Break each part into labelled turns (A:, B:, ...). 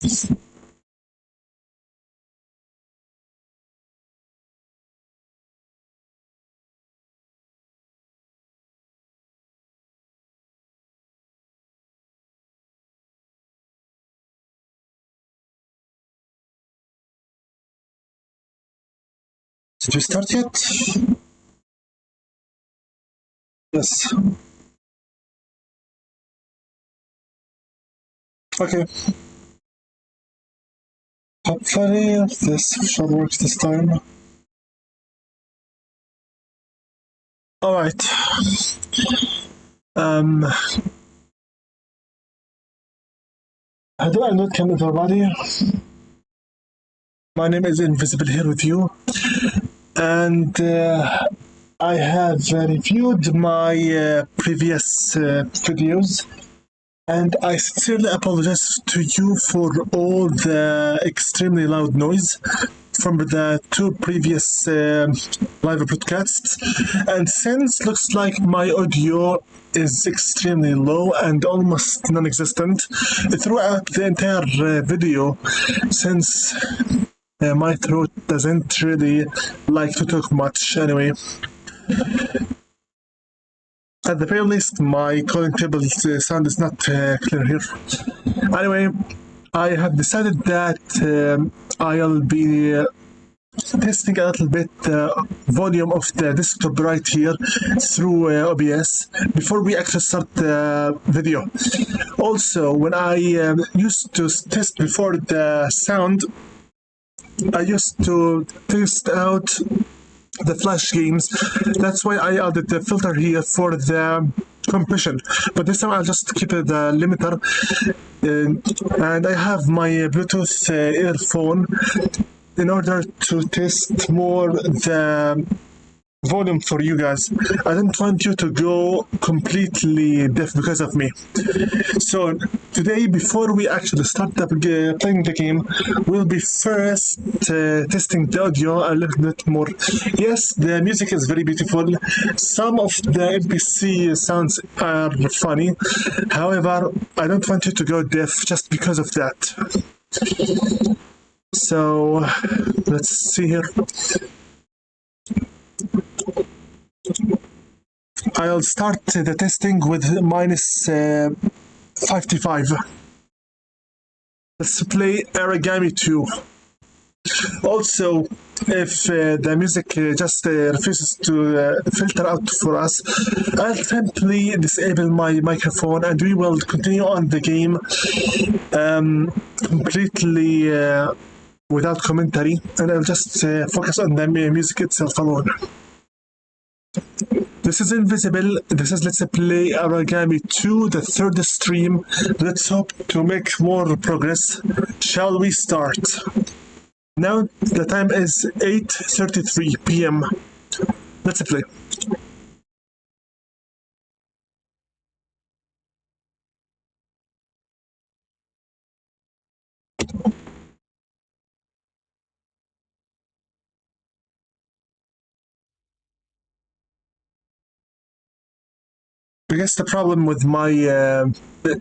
A: Did you start yet? Yes. Okay. Hopefully this should work this time. Alright. How do I welcome everybody? My name is Invisible here with you, and I have reviewed my previous videos, and I sincerely apologize to you for all the extremely loud noise from the two previous live broadcasts. And since looks like my audio is extremely low and almost non-existent throughout the entire video, since my throat doesn't really like to talk much anyway. At the very least, my calling table sound is not clear here. Anyway, I have decided that I'll be testing a little bit the volume of the desktop right here through OBS before we actually start the video. Also, when I used to test before the sound, I used to test out the Flash games. That's why I added the filter here for the compression. But this time I'll just keep the limiter. And I have my Bluetooth earphone in order to test more the volume for you guys. I don't want you to go completely deaf because of me. So today, before we actually start playing the game, we'll be first testing the audio a little bit more. Yes, the music is very beautiful. Some of the NPC sounds are funny. However, I don't want you to go deaf just because of that. So let's see here. I'll start the testing with minus 55. Let's play Aragami 2. Also, if the music just refuses to filter out for us, I'll simply disable my microphone and we will continue on the game completely without commentary, and I'll just focus on the music itself alone. This is Invisible. This is Let's Play Aragami 2, the third stream. Let's hope to make more progress. Shall we start? Now the time is 8:33 p.m. Let's play. I guess the problem with my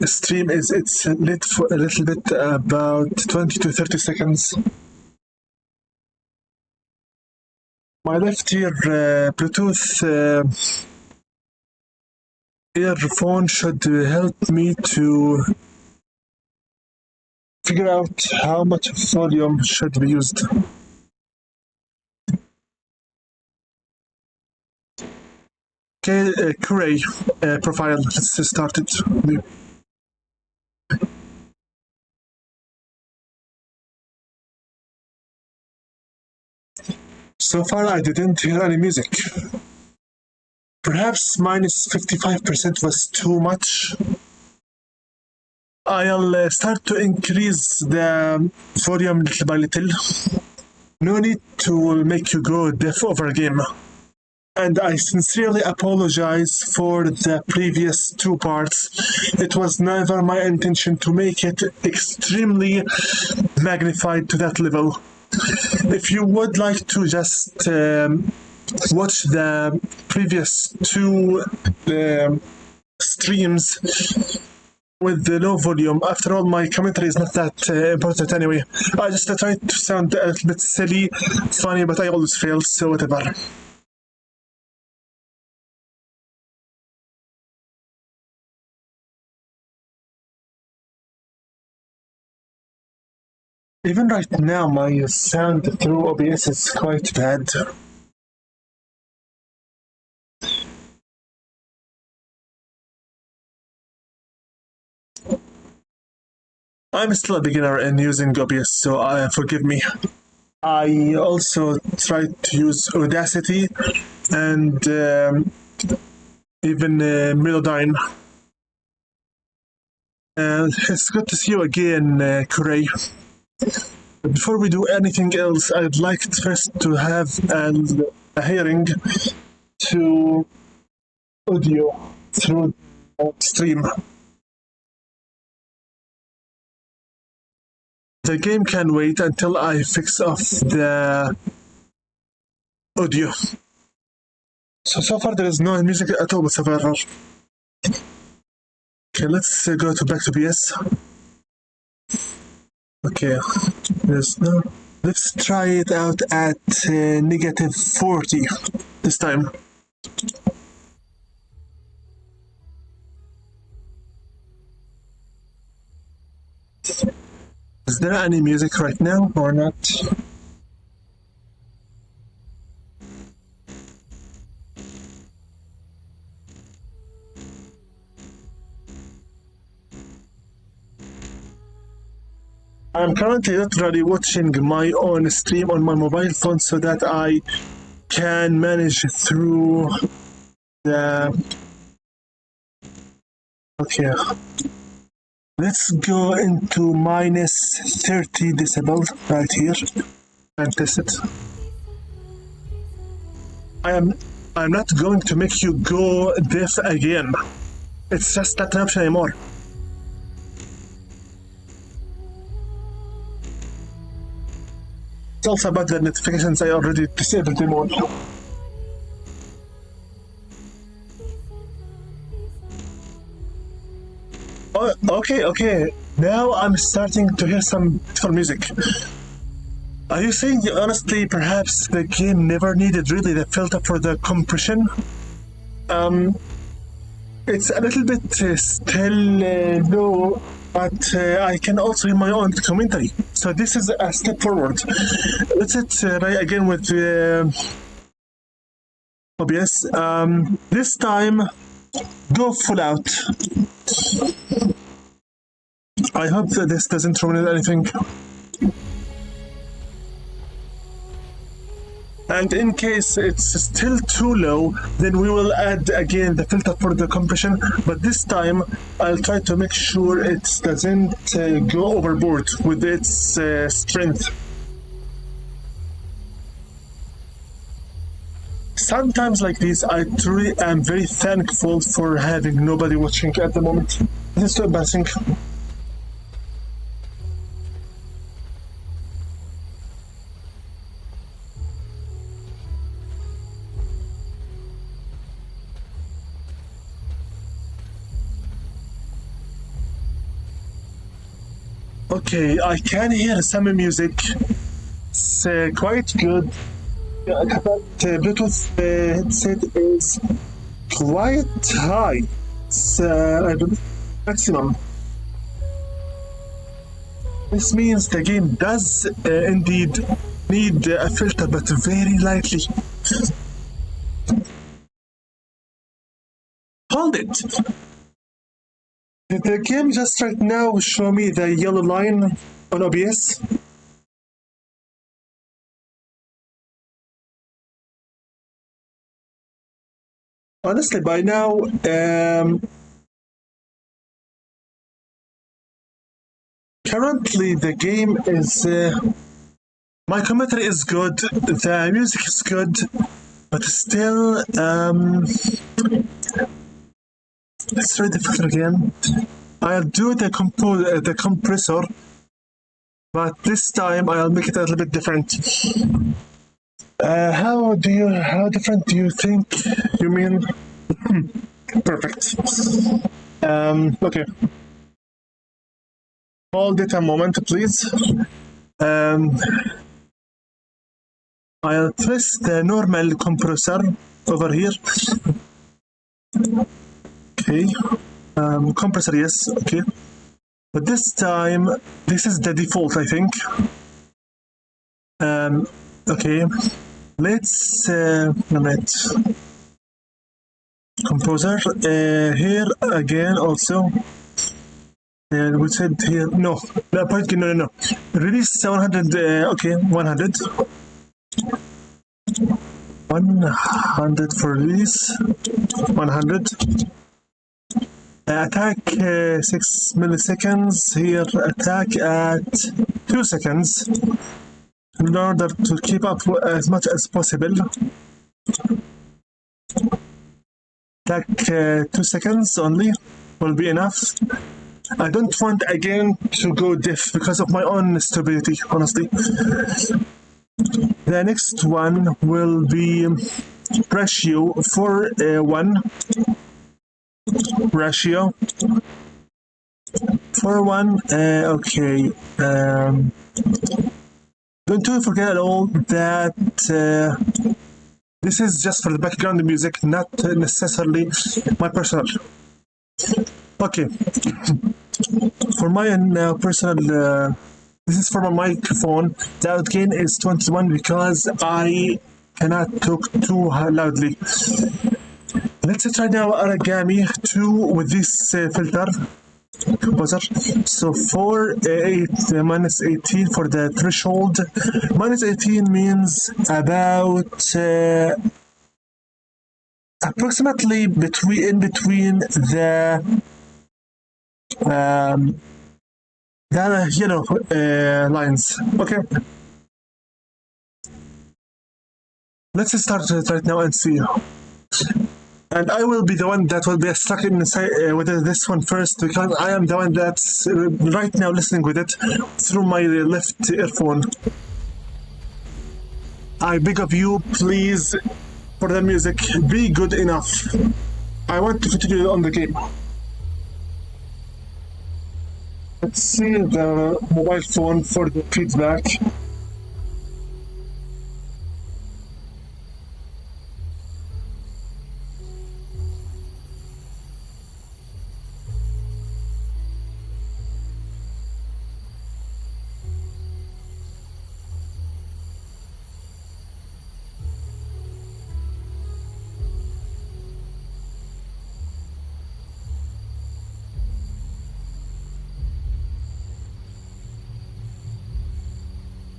A: stream is it's lit for a little bit, about 20 to 30 seconds. My left ear Bluetooth earphone should help me to figure out how much volume should be used. Okay, Curry profile, let's start it. So far I didn't hear any music. Perhaps minus 55% was too much. I'll start to increase the volume little by little. No need to make you go deaf over a game. And I sincerely apologize for the previous two parts. It was never my intention to make it extremely magnified to that level. If you would like to just watch the previous two streams with the low volume. After all, my commentary is not that important anyway. I just try to sound a little bit silly, funny, but I always fail, so whatever. Even right now, my sound through OBS is quite bad. I'm still a beginner in using OBS, so forgive me. I also tried to use Audacity and even Melodyne. And it's good to see you again, Corey. Before we do anything else, I'd like first to have a hearing to audio through stream. The game can wait until I fix off the audio. So far there is no music at all whatsoever. Okay, let's go back to PS. Okay, there's no. Let's try it out at negative 40 this time. Is there any music right now or not? I'm currently literally watching my own stream on my mobile phone so that I can manage through the... Okay. Let's go into minus 30 decibel right here and test it. I'm not going to make you go deaf again. It's just not an option anymore. It's also about the notifications. I already disabled them all. Oh, okay. Now I'm starting to hear some beautiful music. Are you saying honestly perhaps the game never needed really the filter for the compression? It's a little bit still low, but I can also hear my own commentary. So this is a step forward. Let's try again with OBS. This time, go full out. I hope that this doesn't ruin anything. And in case it's still too low, then we will add again the filter for the compression, but this time I'll try to make sure it doesn't go overboard with its strength. Sometimes like this, I truly am very thankful for having nobody watching at the moment. This is too embarrassing. Okay, I can hear some music. It's quite good. The Bluetooth headset is quite high. It's I believe maximum. This means the game does indeed need a filter, but very lightly. Hold it! Did the game just right now show me the yellow line on OBS? Honestly, by now, currently the game is... my commentary is good, the music is good, but still... let's try the filter again. I'll do the compressor, but this time I'll make it a little bit different. How different do you think you mean? Perfect. Okay. Hold it a moment, please. I'll press the normal compressor over here. Okay. Compressor, yes, okay. But this time, this is the default, I think. Okay. Let's composer here again also. And we said here no. Release 100. Okay, 100. 100 for release. 100. Attack 6 milliseconds. Here attack at 2 seconds. In order to keep up as much as possible. Attack 2 seconds only will be enough. I don't want again to go deaf because of my own stupidity, honestly. The next one will be ratio 4:1. Ratio 4:1. Okay. Don't forget at all that this is just for the background music, not necessarily my personal. Okay. For my personal, this is for my microphone. The out gain is 21 because I cannot talk too loudly. Let's try now Aragami 2 with this filter composer. So 8 - 18 for the threshold. -18 means about approximately in between the lines. Okay. Let's start it right now and see. And I will be the one that will be stuck inside with this one first because I am the one that's right now listening with it through my left earphone. I beg of you, please, for the music, be good enough. I want to continue on the game. Let's see the mobile phone for the feedback.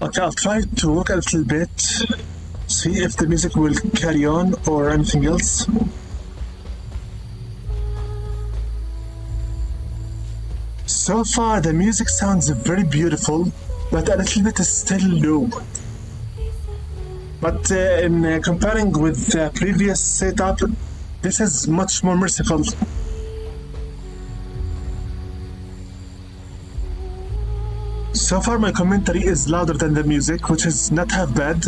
A: Okay, I'll try to look a little bit, see if the music will carry on or anything else. So far, the music sounds very beautiful, but a little bit is still low. But in comparing with the previous setup, this is much more merciful. So far my commentary is louder than the music, which is not half bad.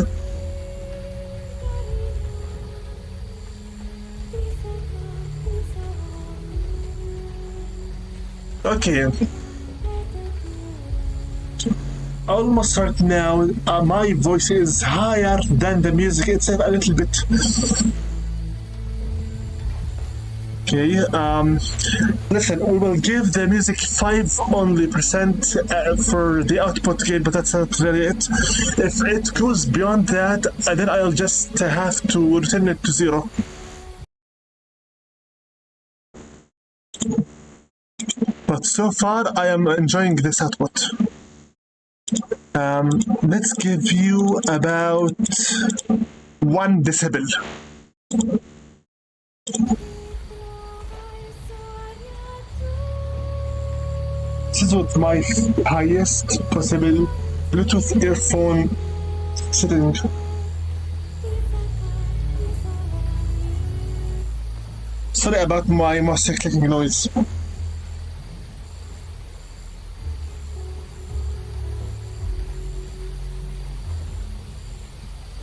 A: Okay. Almost right now, my voice is higher than the music itself a little bit. Okay, listen, we will give the music 5% only for the output gain, but that's not really it. If it goes beyond that, then I'll just have to return it to 0. But so far, I am enjoying this output. Let's give you about 1 decibel. This is with my highest possible Bluetooth earphone setting. Sorry about my mouse clicking noise.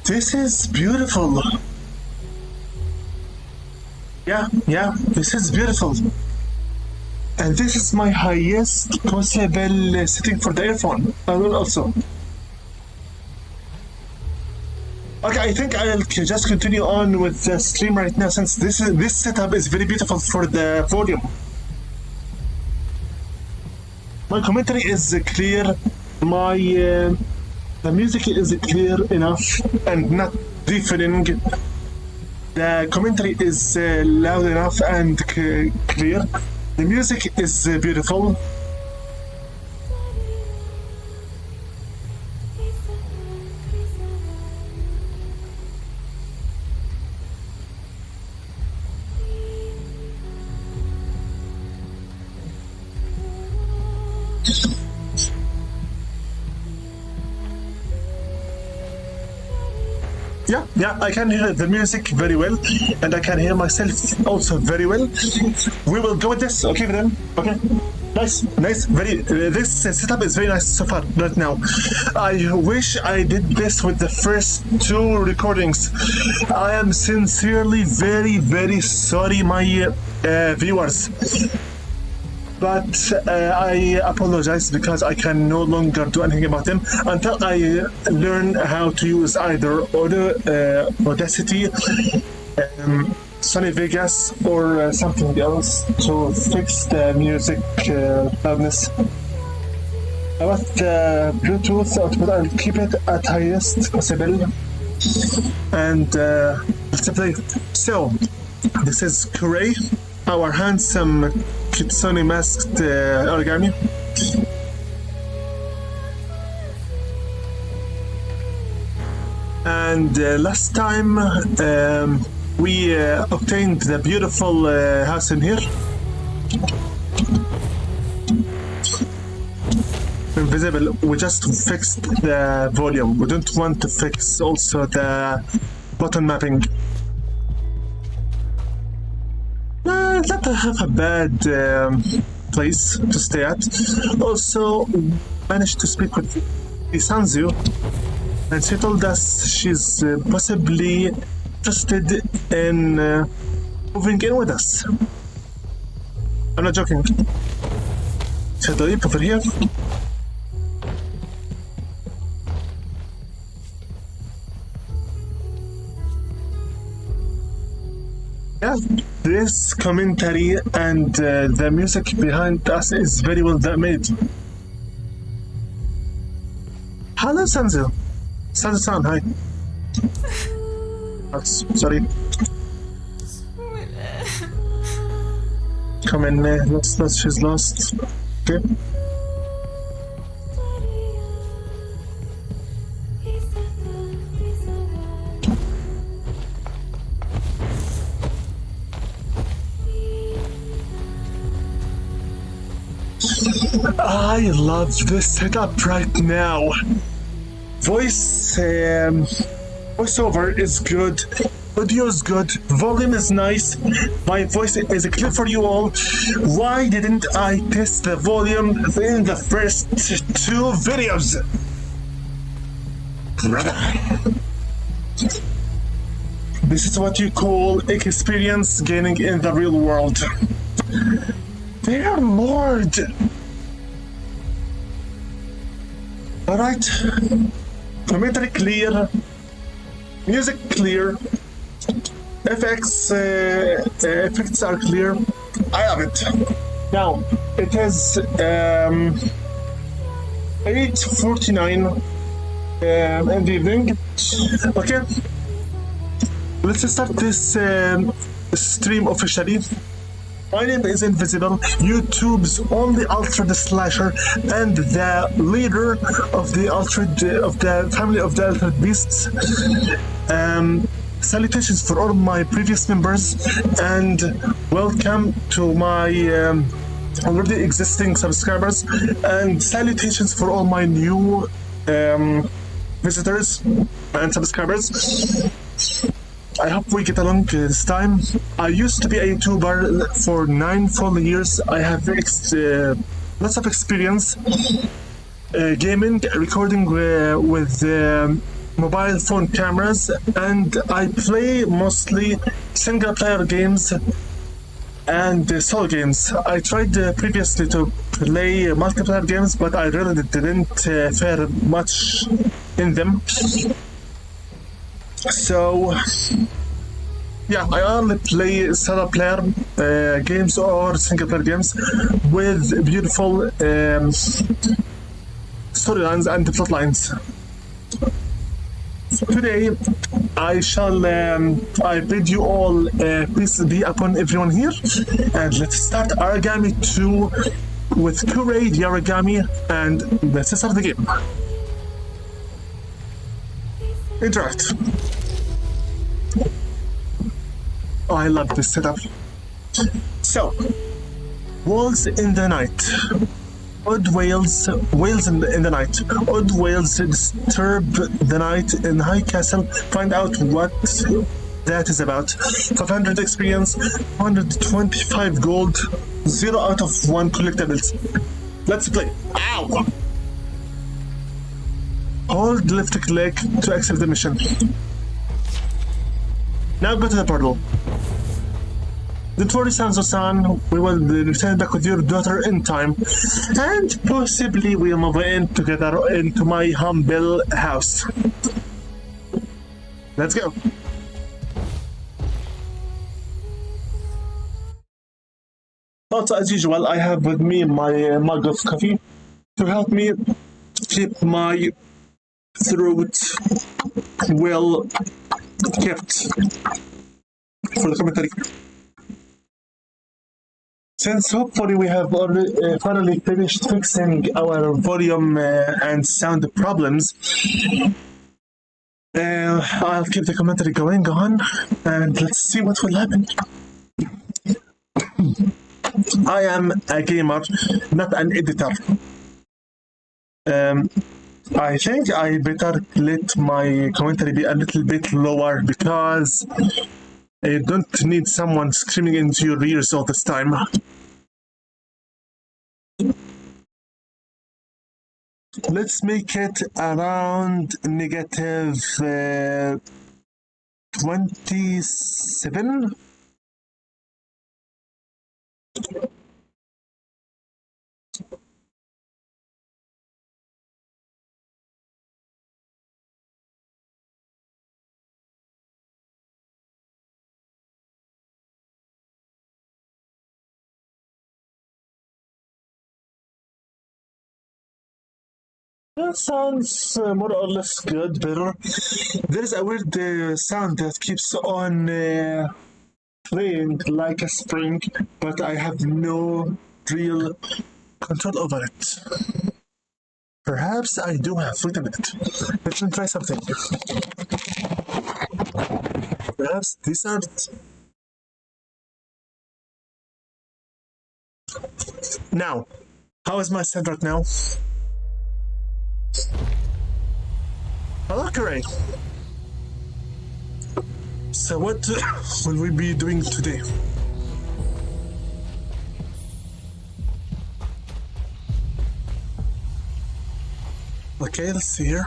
A: This is beautiful. Yeah, this is beautiful. And this is my highest possible setting for the earphone. I will also. Okay, I think I'll just continue on with the stream right now since this setup is very beautiful for the volume. My commentary is clear. My the music is clear enough and not deafening. The commentary is loud enough and clear. The music is beautiful. Yeah, I can hear the music very well, and I can hear myself also very well. We will go with this, okay then? Okay. Nice, very, this setup is very nice so far, right now. I wish I did this with the first two recordings. I am sincerely very sorry, my viewers. But I apologize because I can no longer do anything about them until I learn how to use either Audacity, Sony Vegas, or something else to fix the music loudness. About the Bluetooth output, I'll keep it at highest possible. And let's play. So, this is Kuray, our handsome Kitsune masked Aragami. And last time we obtained the beautiful house in here. Invisible. We just fixed the volume. We don't want to fix also the button mapping. It's not have a bad place to stay at. Also, managed to speak with Isanzu, and she told us she's possibly interested in moving in with us. I'm not joking. Settle in over here. Yeah, this commentary and the music behind us is very well made. Hello, Sanzu. Sanzu-san, hi. Sorry. Come in, lost, she's lost. Okay. I love this setup right now. Voiceover is good, audio is good, volume is nice, my voice is clear for you all. Why didn't I test the volume in the first two videos? Brother. This is what you call experience gaining in the real world. Dear Lord. Alright. Commentary clear. Music clear. Effects are clear. I love it. Now, it is 8:49 in the evening. Okay. Let's start this stream officially. My name is Invisible, YouTube's only Altered Slasher and the leader of the family of the Altered Beasts. Salutations for all my previous members and welcome to my already existing subscribers, and salutations for all my new visitors and subscribers. I hope we get along this time. I used to be a YouTuber for 9 full years. I have lots of experience gaming, recording with mobile phone cameras, and I play mostly single-player games and solo games. I tried previously to play multiplayer games, but I really didn't fare much in them. So, yeah, I only play solo player games or single player games with beautiful storylines and plot lines. Today, I shall I bid you all peace be upon everyone here, and let's start Aragami 2 with Kurei the Aragami, and let's start the game. Interact. Oh, I love this setup. So, walls in the night. Odd wails in the night. Odd wails disturb the night in High Castle. Find out what that is about. 500 experience, 125 gold, 0 out of 1 collectibles. Let's play. Ow! Hold left click to accept the mission. Now go to the portal. Don't worry, Sandstorm, we will return back with your daughter in time, and possibly we'll move in together into my humble house. Let's go. Also, as usual, I have with me my mug of coffee to help me keep my throat well kept for the commentary. Since hopefully we have already finally finished fixing our volume and sound problems, I'll keep the commentary going on, and let's see what will happen. I am a gamer, not an editor. I think I better let my commentary be a little bit lower, because you don't need someone screaming into your ears all this time. Let's make it around negative 27. That sounds more or less good, better. There's a weird sound that keeps on playing like a spring, but I have no real control over it. Perhaps I do have. Wait a minute. Let me try something. Perhaps these aren't. Now, how is my sound right now? Hello, Kurei. So what will we be doing today? Okay, let's see here.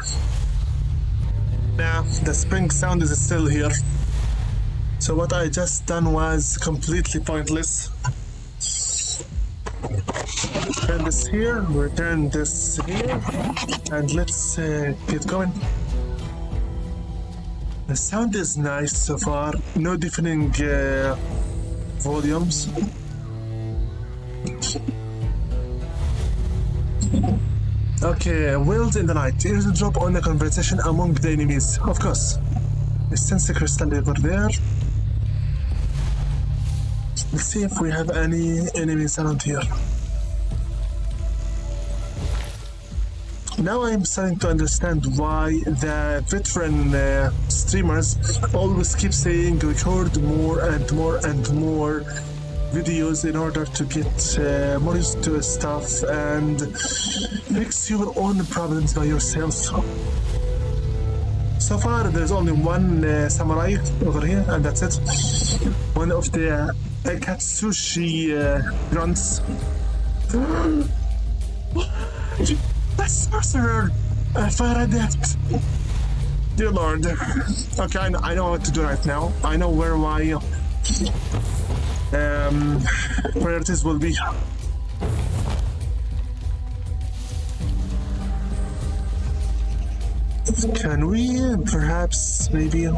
A: Nah, the spring sound is still here. So what I just done was completely pointless. Turn this here, return this here, and let's get going. The sound is nice so far, no deafening volumes. Okay, Wills in the night. Eardrop on a conversation among the enemies. Of course. Sense the crystal over there. Let's see if we have any enemies around here. Now I'm starting to understand why the veteran streamers always keep saying record more and more and more videos in order to get more used to stuff and fix your own problems by yourself. So far there's only one samurai over here, and that's it. One of the Katsushi grunts. The sorcerer! Fire adept! Dear Lord. Okay, I know what to do right now. I know where my priorities will be. Can we perhaps maybe?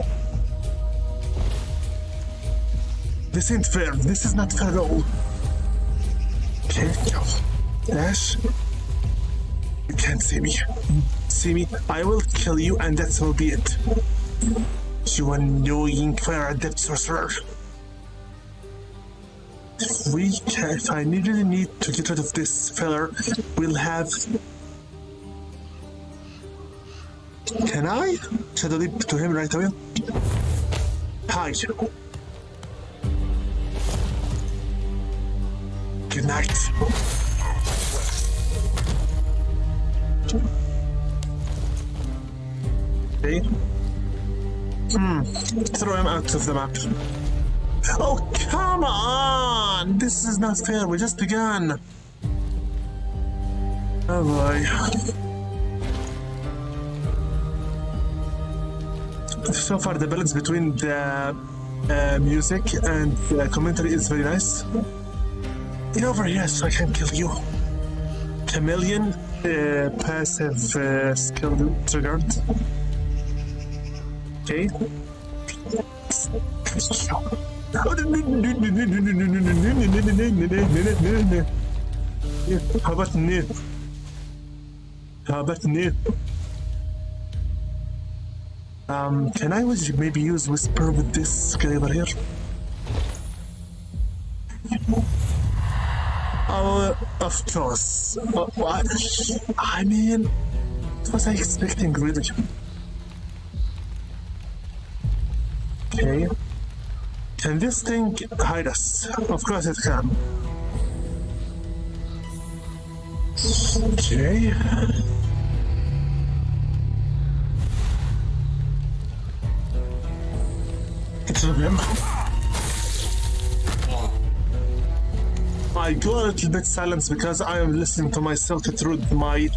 A: This ain't fair. This is not fair at all. Okay, go. Dash. You can't see me. See me? I will kill you, and that will be it. You annoying fire adept sorcerer. If I really need to get rid of this feller, we'll have. Can I? Shadow Leap to him right away? Hi. Good night. Okay. Throw him out of the map. Oh, come on! This is not fair. We just began. Oh boy. So far, the balance between the music and the commentary is very nice. Get over here so I can kill you. Chameleon, passive skill triggered. Okay. How about new? How about new? Can I maybe use Whisper with this guy over here? Oh, of course. I mean, what was I expecting, really? Okay. Can this thing hide us? Of course it can. Okay. Get rid of him. I go a little bit silent because I am listening to myself through my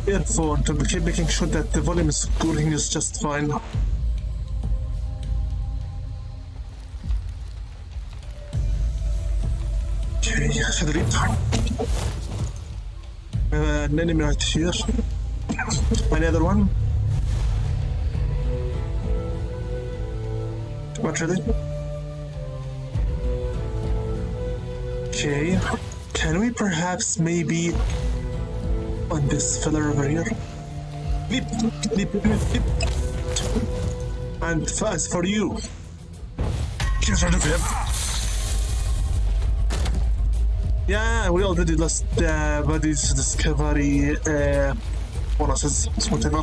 A: earphone to keep making sure that the volume is cooling is just fine. Okay, Shadow Leap. An enemy right here. Another one. What really? Okay. Can we perhaps maybe on this filler over here? Leap, leap, leap, leap. And as for you, get rid of him. Yeah, we already lost bodies discovery bonuses, whatever.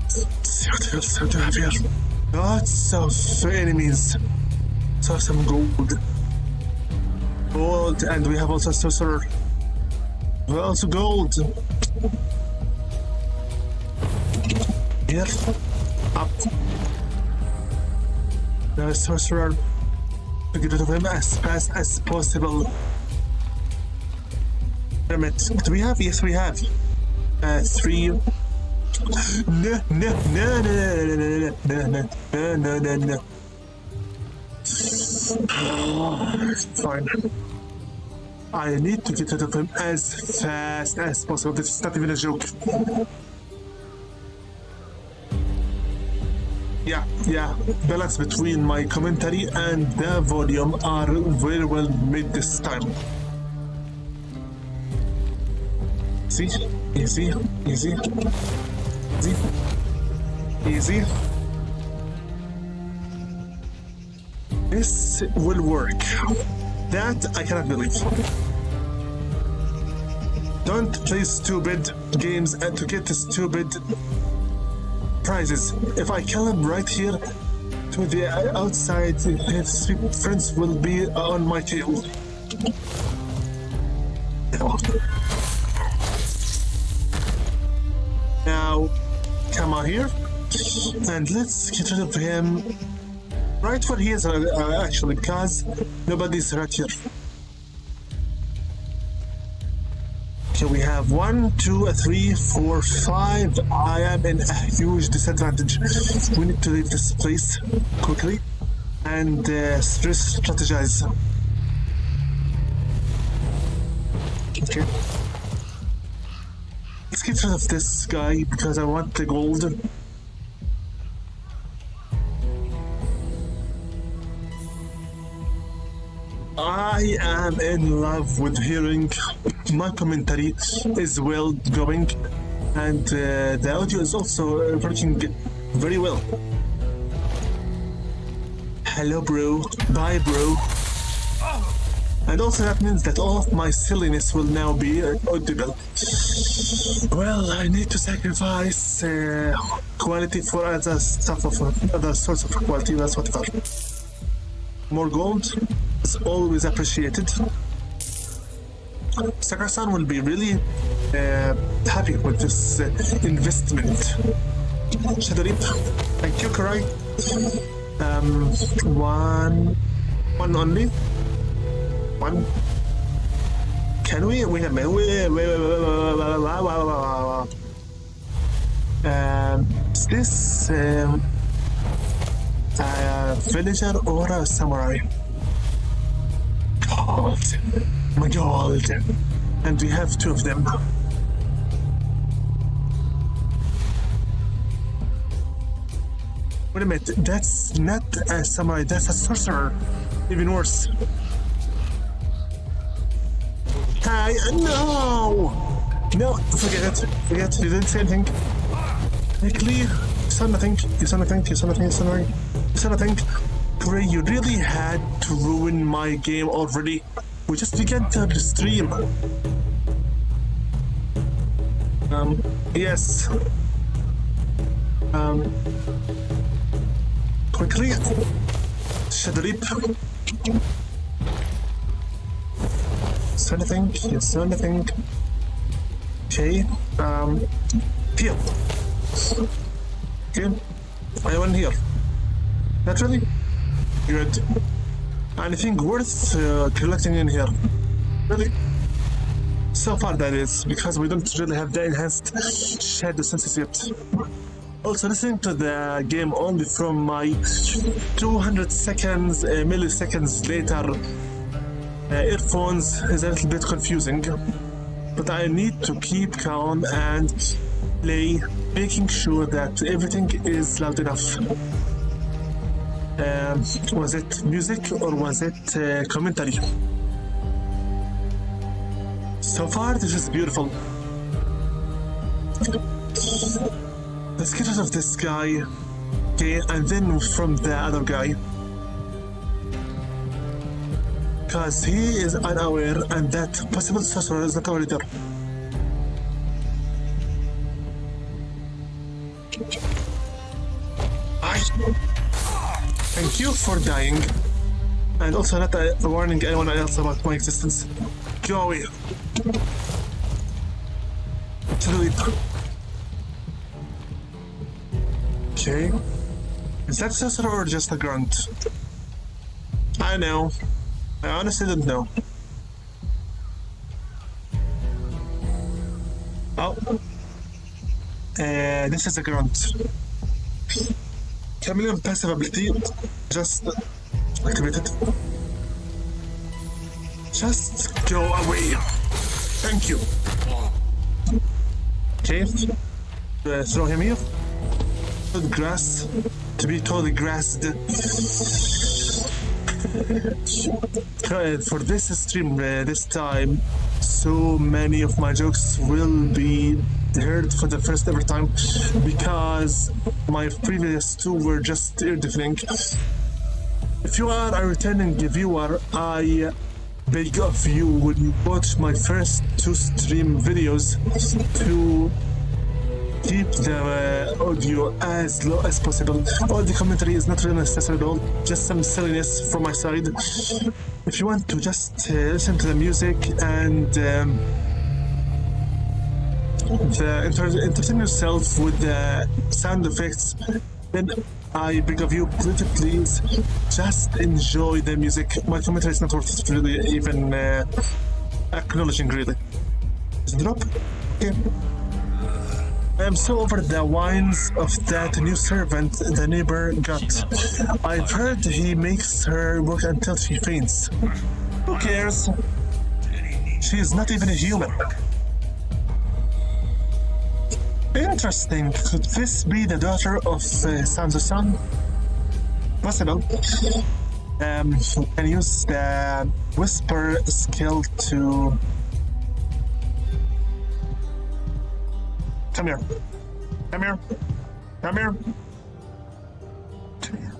A: Let's see what else we have here. Lots of enemies. So some gold. Gold, and we have also sorcerer. We also gold. Here. Up. The sorcerer. To get rid of him as fast as possible. Damn it. Do we have? Yes, we have. 3. No. Fine. I need to get rid of him as fast as possible. This is not even a joke. Yeah. Balance between my commentary and the volume are very well made this time. See? Easy. This will work. That I cannot believe. Don't play stupid games and to get the stupid prizes. If I kill him right here to the outside, his friends will be on my tail. Now, come on here, and let's get rid of him right where he is actually, because nobody's right here. Okay, we have 1, 2, 3, 4, 5. I am in a huge disadvantage. We need to leave this place quickly. and strategize. Okay. Let's get rid of this guy because I want the gold. I am in love with hearing my commentary is well going, and the audio is also working very well. Hello, bro. Bye, bro. And also that means that all of my silliness will now be audible. Well, I need to sacrifice quality for other stuff of other sorts of quality. That's whatever. More gold is always appreciated. Sakura-san will be really happy with this investment. Shadow Reap. Thank you, Karai. One only. One. Can we? Wait a minute. Wait. Is this a villager or a samurai? Gold. My gold. And we have two of them. Wait a minute. That's not a samurai. That's a sorcerer. Even worse. Hi, no! No, forget it. Forget, you didn't say anything. Quickly, you saw nothing. You saw nothing. You saw nothing. You saw nothing. You saw nothing. Gray, you really had to ruin my game already. We just began to stream. Yes. Quickly. Shadow Reap. Saw anything? You saw anything? Okay. Here. Okay. Anyone here? Not really? Good. Anything worth collecting in here? Really? So far that is, because we don't really have the enhanced shadow senses yet. Also listening to the game only from my 200 seconds, milliseconds later earphones is a little bit confusing, but I need to keep calm and play, making sure that everything is loud enough. Was it music or was it commentary? So far this is beautiful. Let's get rid of this guy, okay, and then from the other guy. Because he is unaware and that possible sorcerer is not already there. Thank you for dying. And also not warning anyone else about my existence. Go away. Okay. Is that sorcerer or just a grunt? I know. I honestly don't know. Oh. This is a grunt. Chameleon passive ability just activated. Just go away. Thank you. Okay. Throw him here. The grass. To be totally grassed. For this stream, this time, so many of my jokes will be heard for the first ever time because my previous two were just ear-deafening. If you are a returning viewer, I beg of you when you watch my first two stream videos to keep the audio as low as possible. All the commentary is not really necessary at all, just some silliness from my side. If you want to just listen to the music and entertain yourself with the sound effects, then I beg of you, please just enjoy the music. My commentary is not worth really even acknowledging, really. Is it drop? Okay. I'm so over the whines of that new servant the neighbor got. I've heard he makes her work until she faints. Who cares? She's not even a human. Interesting. Could this be the daughter of Sandstorm? Possible. Can use the whisper skill to... Come here. Come here. Come here. Come here.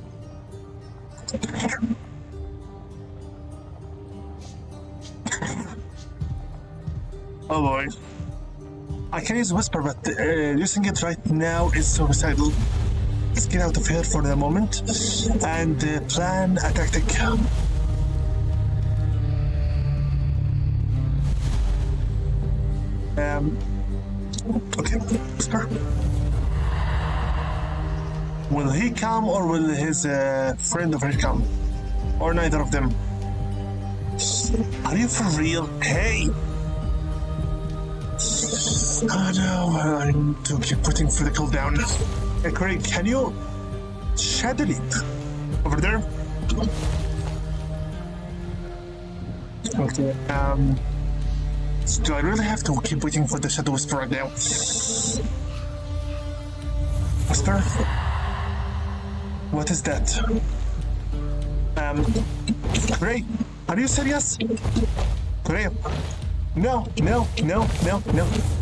A: Oh boy. I can use whisper, but using it right now is suicidal. Let's get out of here for the moment and plan a tactic. Okay, whisper. Will he come or will his friend over here come? Or neither of them? Are you for real? Hey! Oh no, I'm to keep putting for the cooldown. Hey Craig, can you shadow leap over there? Okay, do I really have to keep waiting for the shadow whisper right now? Whisper? What is that? Craig, are you serious? Craig? No.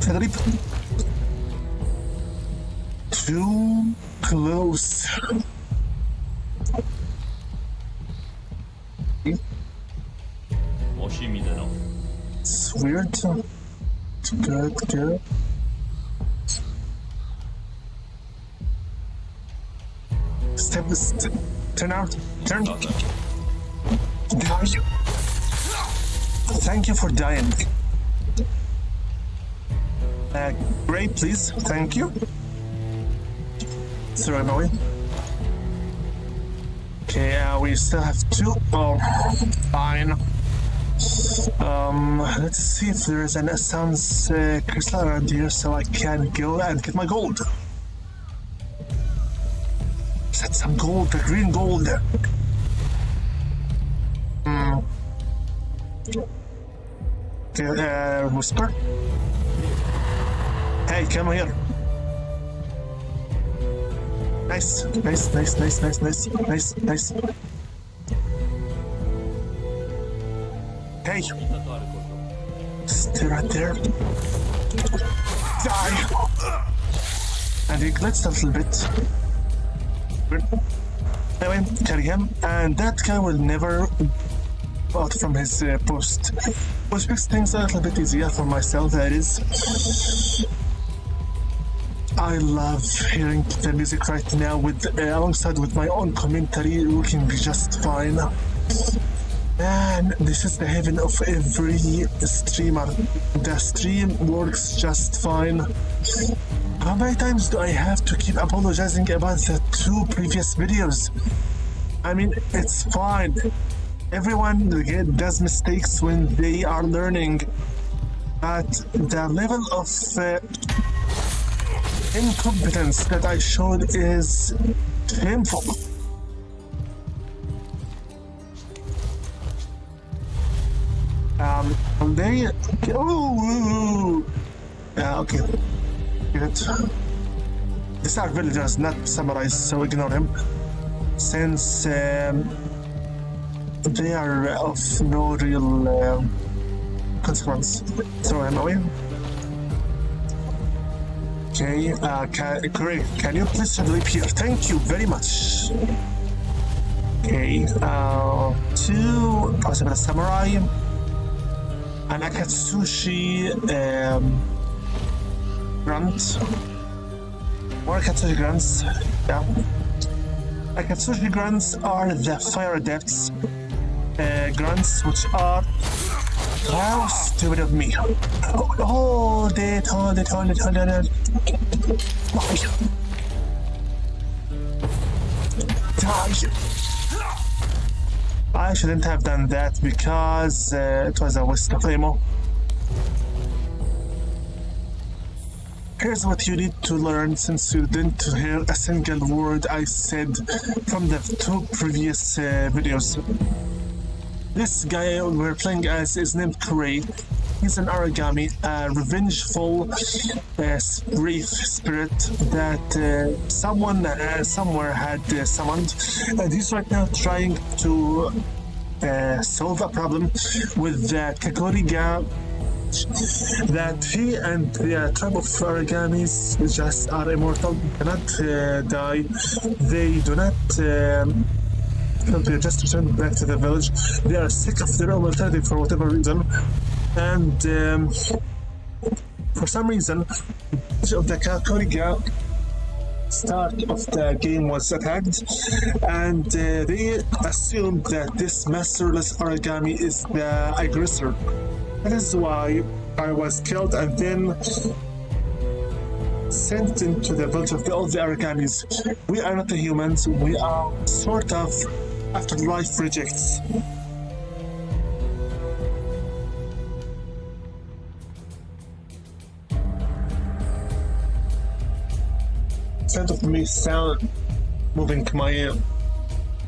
A: Frederic. Too close. It's weird. Good. Step. Turn out. Turn. Die. Thank you for dying. Great, please. Thank you. Throw him away. Okay, we still have two. Oh, fine. Let's see if there is an essence crystal around here so I can go and get my gold. Is that some gold? The green gold. Okay, whisper. Hey, come here. Nice. Hey. Stay right there. Die. And he glitched a little bit. Anyway, carry him. And that guy will never out from his post. Which makes things a little bit easier for myself, that is. I love hearing the music right now with alongside with my own commentary working just fine. And this is the heaven of every streamer. The stream works just fine. How many times do I have to keep apologizing about the two previous videos? I mean, it's fine. Everyone does mistakes when they are learning. But the level of incompetence that I showed is shameful. They... Oh! Okay. Good. These are villagers, not samurais, so ignore him. Since they are of no real consequence. Throw him away. Okay, Craig, can you please sleep here? Thank you very much. Okay, two possible samurai. An Akatsushi grunt. More Akatsushi grunts, yeah. Akatsushi grunts are the fire adepts grunts, which are... How stupid of me. Hold it. Die. I shouldn't have done that because it was a waste of ammo. here's what you need to learn since you didn't hear a single word I said from the two previous videos. This guy we're playing as is named Kurei. He's an Aragami, a revengeful wraith spirit that someone somewhere had summoned, and he's right now trying to solve a problem with the Kakoriga that he and the tribe of Aragamis just are immortal, cannot die. They do not they just return back to the village. They are sick of their immortality for whatever reason, and for some reason the Kakoriga start of the game was attacked, and they assumed that this masterless Aragami is the aggressor. That is why I was killed and then sent into the village of all the Aragamis. We are not the humans, we are sort of afterlife rejects. Instead of me moving my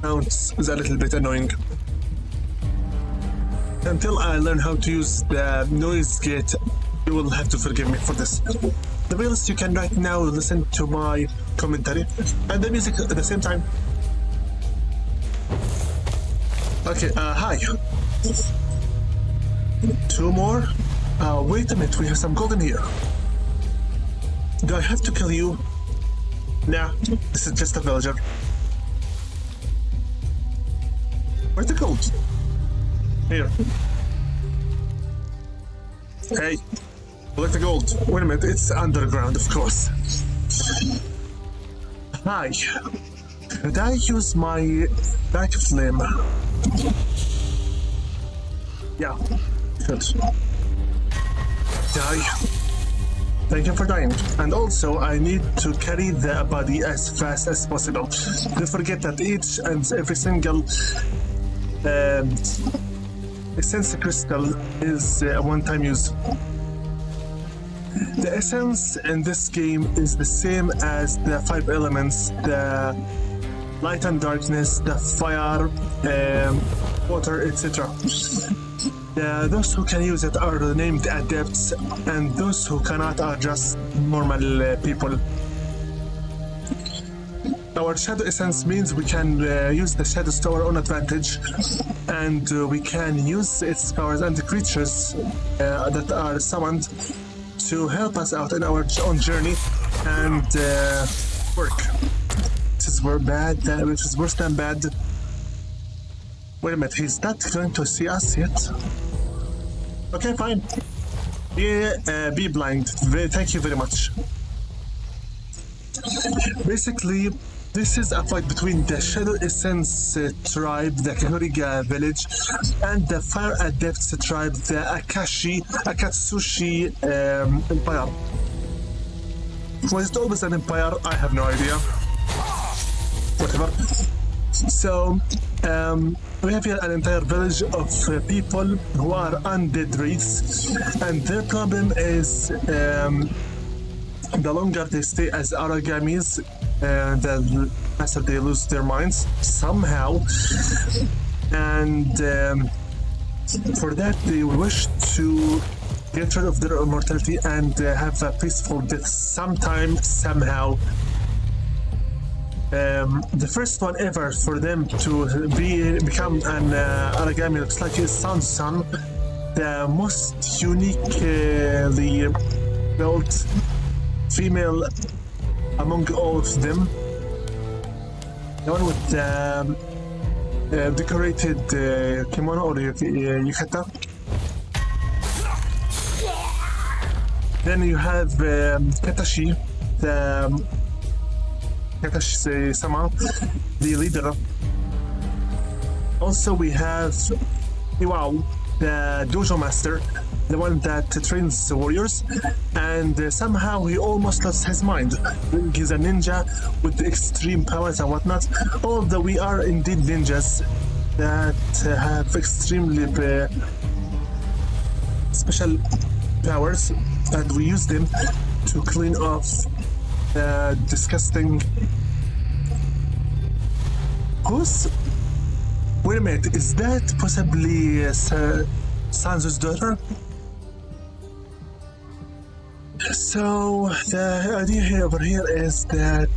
A: mounts is a little bit annoying. Until I learn how to use the noise gate, you will have to forgive me for this. The realist, you can right now listen to my commentary and the music at the same time. Okay, hi. Two more? Wait a minute, we have some gold in here. Do I have to kill you? Nah, this is just a villager. Where's the gold? Here. Hey, collect the gold. Wait a minute, it's underground, of course. Hi. Could I use my back flame? Yeah, good. Die. Thank you for dying. And also, I need to carry the body as fast as possible. Don't forget that each and every single essence crystal is a one-time use. The essence in this game is the same as the 5 elements: the light and darkness, the fire, water, etc. Those who can use it are named adepts, and those who cannot are just normal people. Our shadow essence means we can use the shadows to our own advantage, and we can use its powers and the creatures that are summoned to help us out in our own journey and work. This is this is worse than bad. Wait a minute, he's not going to see us yet? Okay, fine. Be blind. Thank you very much. Basically, this is a fight between the Shadow Essence tribe, the Kakoriga village, and the Fire Adepts tribe, the Akatsushi empire. Was it always an empire? I have no idea. Whatever. So, we have here an entire village of people who are undead wraiths, and their problem is the longer they stay as Aragamis, the faster they lose their minds somehow, and for that they wish to get rid of their immortality and have a peaceful death sometime, somehow. The first one ever for them to become an Aragami looks like is Sandstorm, the most uniquely built female among all of them. The one with the decorated kimono or yukata. Then you have Katashi, the Katashi-sama, the leader. Also we have Iwao, the dojo master, the one that trains warriors, and somehow he almost lost his mind. He's a ninja with extreme powers and whatnot, although we are indeed ninjas that have extremely special powers, and we use them to clean off the disgusting... Wait a minute, is that possibly Sanso's daughter? So the idea here over here is that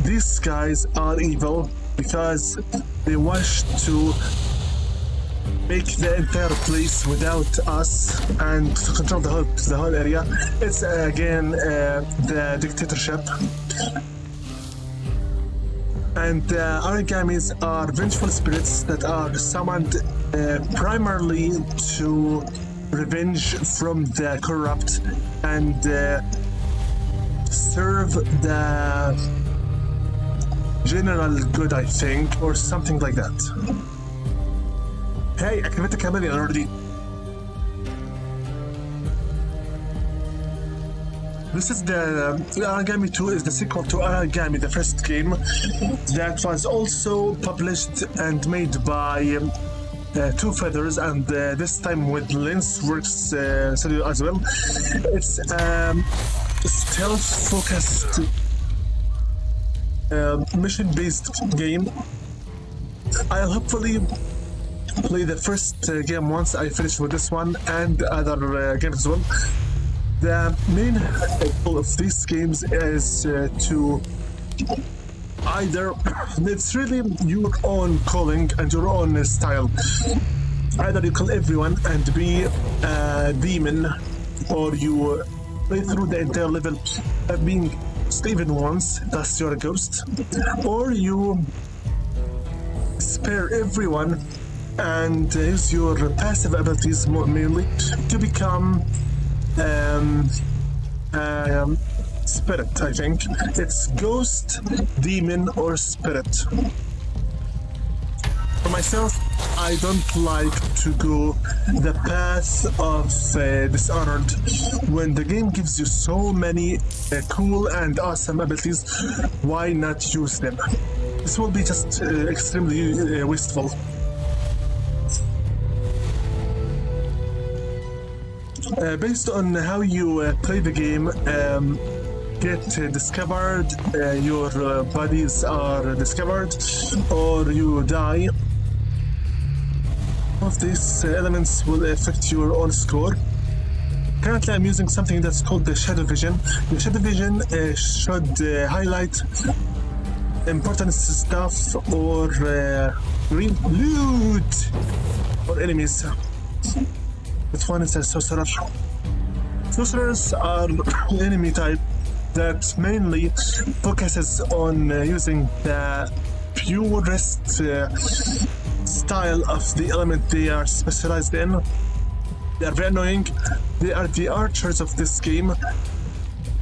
A: these guys are evil because they wish to make the entire place without us and to control the whole area. It's again the dictatorship. And Aragamis are vengeful spirits that are summoned primarily to revenge from the corrupt and serve the general good, I think, or something like that. Hey, activated the chameleon already. This is the Aragami 2 is the sequel to Aragami, the first game that was also published and made by Two Feathers, and this time with Lince Works studio as well. It's stealth-focused mission-based game. I'll hopefully play the first game once I finish with this one and other games as well. The main goal of these games is to either, it's really your own calling and your own style. Either you kill everyone and be a demon, or you play through the entire level being Steven once, thus you're a ghost, or you spare everyone and use your passive abilities mainly to become spirit, I think. It's ghost, demon, or spirit. For myself, I don't like to go the path of Dishonored. When the game gives you so many cool and awesome abilities, why not use them? This will be just extremely wasteful. Based on how you play the game, get discovered, your bodies are discovered, or you die. All of these elements will affect your own score. Currently I'm using something that's called the Shadow Vision. The Shadow Vision should highlight important stuff or loot or enemies. This one is a sorcerer. Sorcerers are enemy type that mainly focuses on using the purest style of the element they are specialized in. They are very annoying. They are the archers of this game.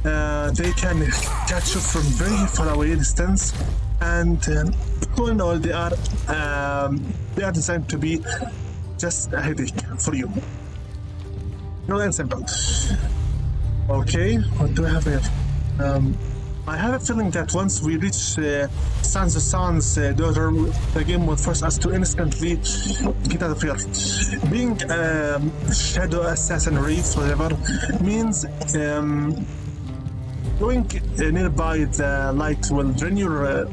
A: They can catch you from very far away distance, and all in all, they are designed to be just a headache for you. No, and simple. Okay, what do I have here? I have a feeling that once we reach San's daughter, the game will force us to instantly get out of here. Being shadow assassin wraith, whatever, means going nearby the light will drain your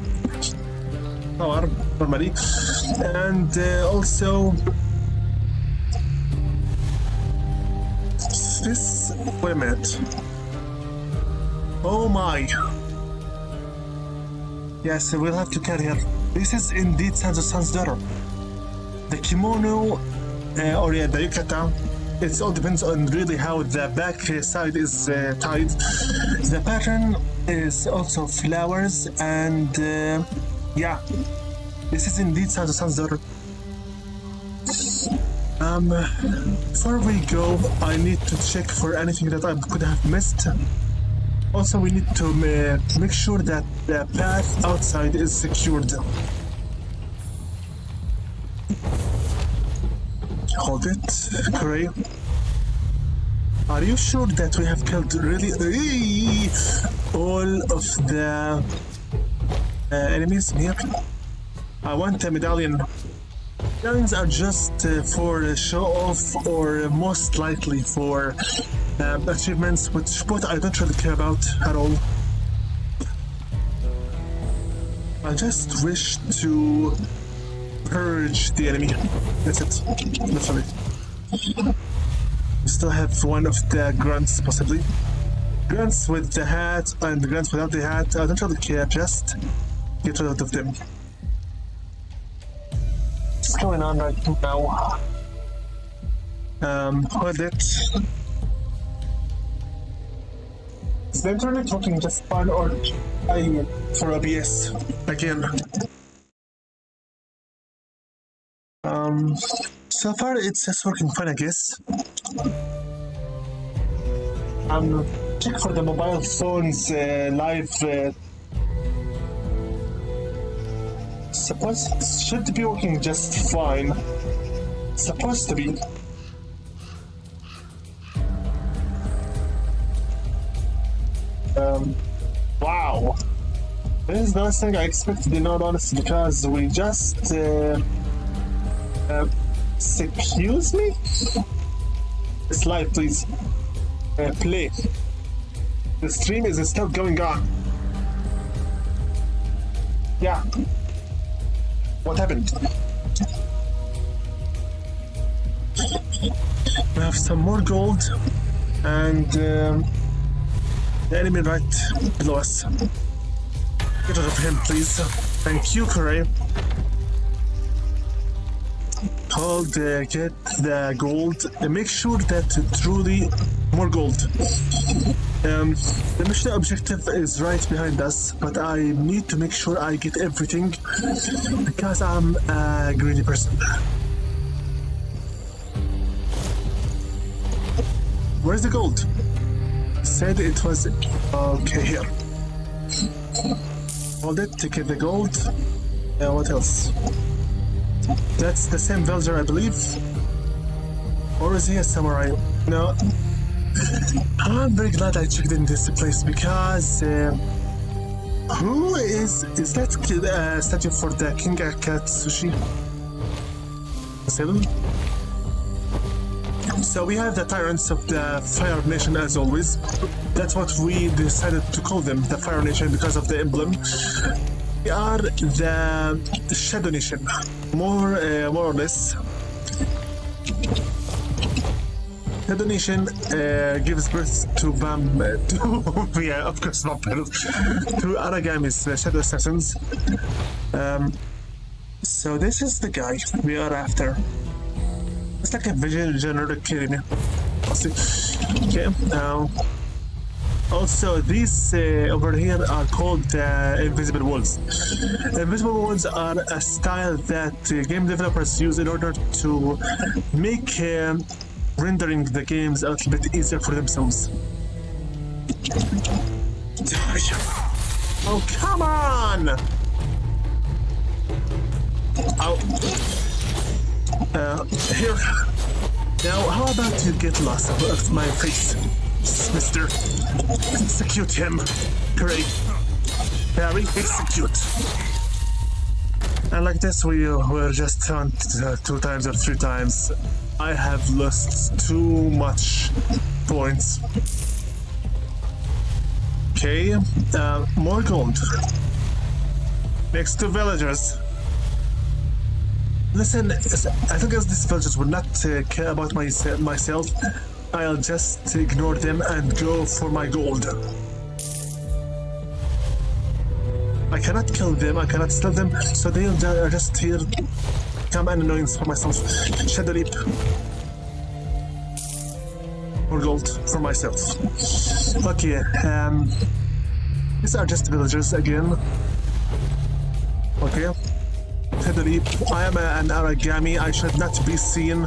A: power normally, and also this. Wait a minute. Oh my. Yes, we'll have to carry her. This is indeed San's daughter. The kimono, or yeah, the yukata, it all depends on really how the back side is tied. The pattern is also flowers, and yeah, this is indeed San's daughter. Before we go, I need to check for anything that I could have missed. Also, we need to make sure that the path outside is secured. Hold it, Gray. Are you sure that we have killed really all of the enemies here? I want a medallion. Medallions are just for show off, or most likely for achievements, which both I don't really care about at all. I just wish to purge the enemy. That's it. Literally. We still have one of the grunts, possibly. Grunts with the hat and the grunts without the hat. I don't really care. Just get rid of them. What's going on right now? Hold it. Is the internet working just fine, or I for OBS again? So far it's just working fine, I guess. Check for the mobile phones live. Suppose it should be working just fine. Supposed to be. Wow. This is the last thing I expected, in all honesty, because we just excuse me? It's live, please. Play. The stream is still going on. Yeah. What happened? We have some more gold and the enemy right below us. Get rid of him, please. Thank you, Corey. Hold, get the gold. Make sure that truly more gold. The mission objective is right behind us, but I need to make sure I get everything because I'm a greedy person. Where's the gold? Said it was okay here. Hold it, take the gold. What else? That's the same villager, I believe. Or is he a samurai? No. I'm very glad I checked in this place because who is that statue for the King Akatsushi? 7. So we have the tyrants of the Fire Nation as always. That's what we decided to call them, the Fire Nation, because of the emblem. We are the Shadow Nation, more or less. Shadow Nation gives birth to yeah, of course, vampires, to Aragami's Shadow Assassins. So this is the guy we are after. It's like a generic enemy. Okay, now. Also, these over here are called invisible walls. Invisible walls are a style that game developers use in order to make rendering the games a little bit easier for themselves. Oh, come on! Oh. Here. Now, how about you get lost of my face, mister? Execute him. Great. Barry, execute. And like this, we were just on 2 times or 3 times. I have lost too much points. Okay, more gold. Next to villagers. Listen, I think as these villagers will not care about myself, I'll just ignore them and go for my gold. I cannot kill them, I cannot steal them, so they'll just here become an annoyance for myself. Shadow Leap. More gold for myself. Okay, these are just villagers again. Okay. Shadow Leap. I am an Aragami, I should not be seen.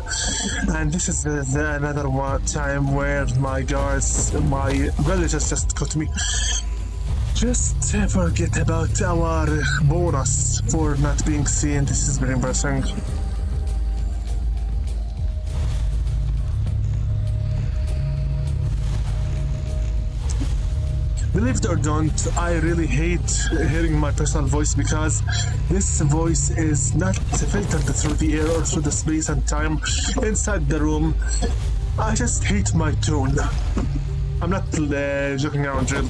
A: And this is another time where my guards, my villagers just got me. Just forget about our bonus for not being seen. This is very embarrassing. Believe it or don't, I really hate hearing my personal voice because this voice is not filtered through the air or through the space and time inside the room. I just hate my tone. I'm not joking around, really.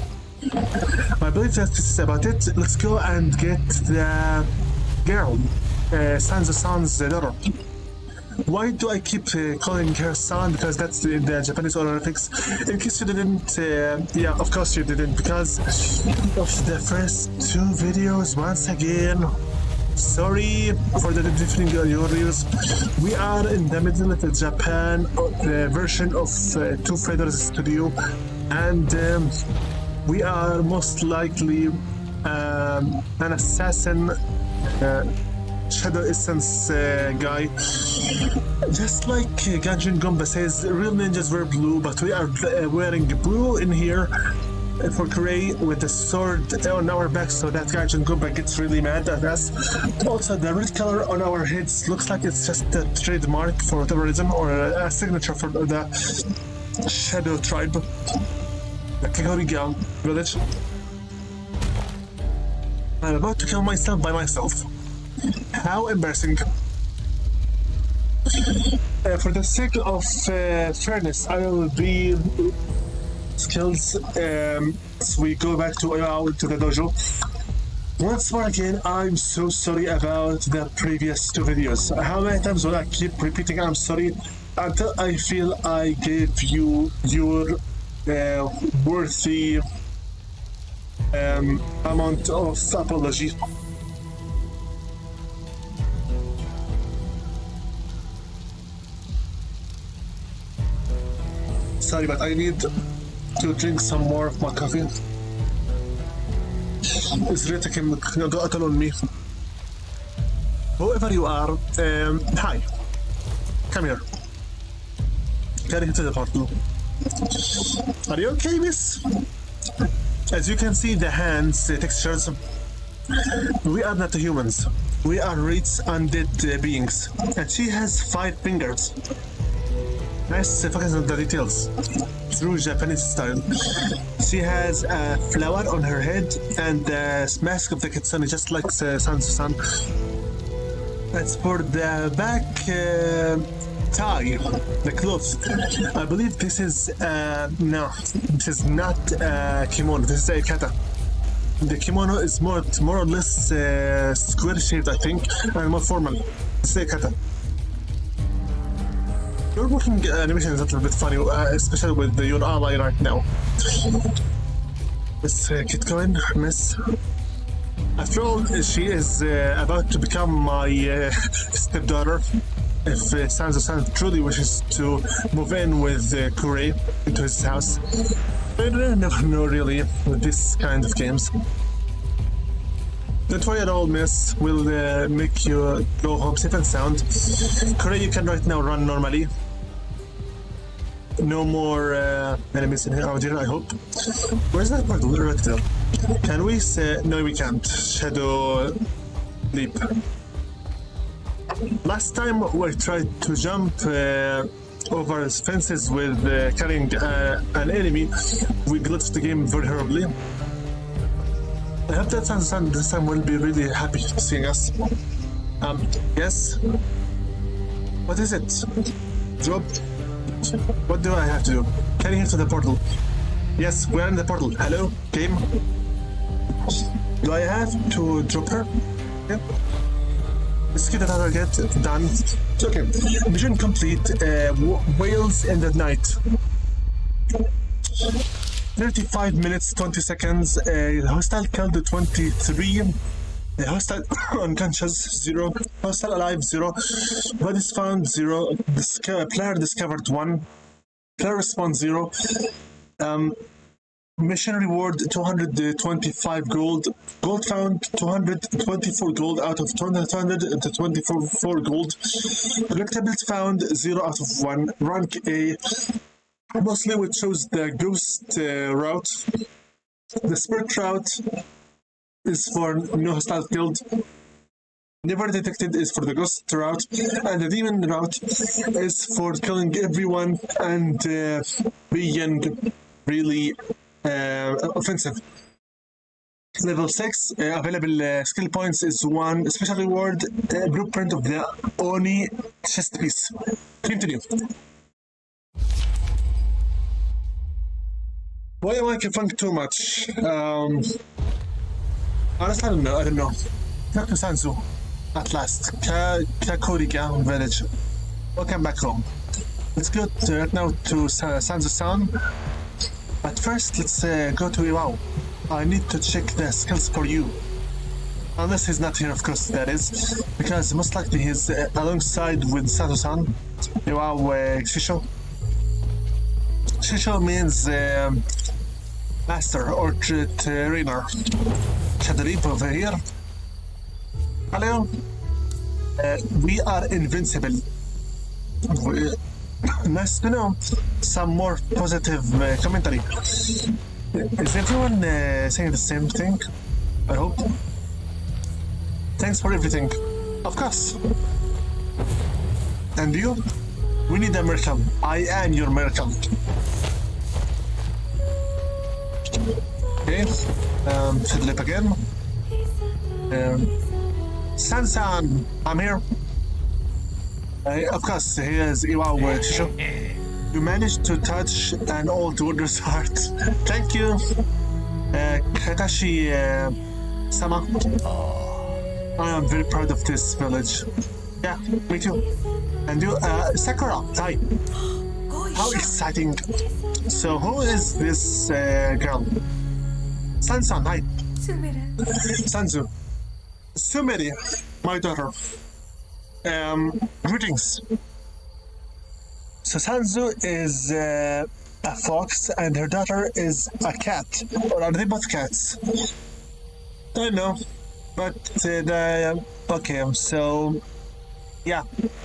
A: I believe that this is about it. Let's go and get the girl, Sands-san's daughter. Why do I keep calling her San? Because that's the Japanese honorifics. In case you didn't, yeah, of course you didn't, because of the first two videos, once again. Sorry for the differing your reviews. We are in the middle of the Japan version of Two Feathers Studio, and we are most likely an assassin Shadow Essence guy. Just like Ganjin Gomba says, real ninjas wear blue, but we are wearing blue in here for gray with the sword on our back, so that Ganjin Gomba gets really mad at us. Also, the red color on our heads looks like it's just a trademark for whatever reason, or a signature for the Shadow tribe, the Kagoriga village. I'm about to kill myself by myself. How embarrassing. For the sake of fairness, I will be skills. So we go back to the dojo. Once more again, I'm so sorry about the previous two videos. How many times will I keep repeating I'm sorry until I feel I gave you your worthy amount of apology. Sorry, but I need to drink some more of my coffee. It's really taking a toll on me. Whoever you are, hi. Come here. Get into the portal. Are you okay, miss? As you can see, the hands, the textures. We are not humans. We are Reed's undead beings. And she has 5 fingers. Nice focus on the details. Through Japanese style. She has a flower on her head and the mask of the kitsune, just like Sands-san. As for the back tie, the clothes, I believe this is no, this is not a kimono. This is a kata. The kimono is more or less square shaped, I think, and more formal. This is a kata. Your working animation is a little bit funny, especially with your ally right now. Let's get going, miss. After all, she is about to become my stepdaughter. If Sands-san truly wishes to move in with Kurei into his house. I never know really with this kind of games. Don't worry at all, miss. We'll make you go home safe and sound. Kurei, you can right now run normally. No more enemies in here, oh dear, I hope. Where's that portal? Right there. Can we say... No, we can't. Shadow leap. Last time we tried to jump over fences with carrying an enemy, we glitched the game very horribly. I hope that Sandstorm this time will be really happy seeing us. Yes? What is it? Drop? What do I have to do? Carry her to the portal. Yes, we're in the portal. Hello? Game? Do I have to drop her? Yeah. Let's get another get done. Okay. Mission complete. Whales in the night. 35 minutes, 20 seconds. Hostile killed 23. Hostile unconscious 0. Hostile alive 0. Bodies found 0. Player discovered 1. Player response 0. Mission reward 225 gold. Gold found 224 gold out of 224 gold. Collectibles found 0 out of 1. Rank A. Mostly we chose the ghost route. The spirit route is for no hostile killed. Never detected is for the ghost route, and the demon route is for killing everyone and being really offensive. Level 6 available skill points is 1 special reward blueprint of the Oni chest piece. Continue. Why am I confused too much? Honestly, I don't know. Back to Sanzu. At last. Kakuriga village. Welcome back home. Let's go right now to Sanzu-san. But first, let's go to Iwao. I need to check the skills for you. Unless he's not here, of course, that is. Because most likely he's alongside with Sanzu-san. Iwao Shisho. Shisho means master or trainer. Shadrip over here. Hello. We are invincible. Nice to know. Some more positive commentary. Is everyone saying the same thing? I hope. Thanks for everything. Of course. And you? We need a miracle. I am your miracle. Okay. Fiddle again. San-san, I'm here. Of course, here's Iwao Shisho. You managed to touch an old warrior's heart. Thank you. Katashi Sama. I am very proud of this village. Yeah, me too. And you, Sakura, hi. How exciting. So who is this girl? San-san, hi. Sanzu. Sumeri, my daughter. Greetings. So Sanzu is a fox and her daughter is a cat. Or are they both cats? I don't know. But, okay, so, yeah.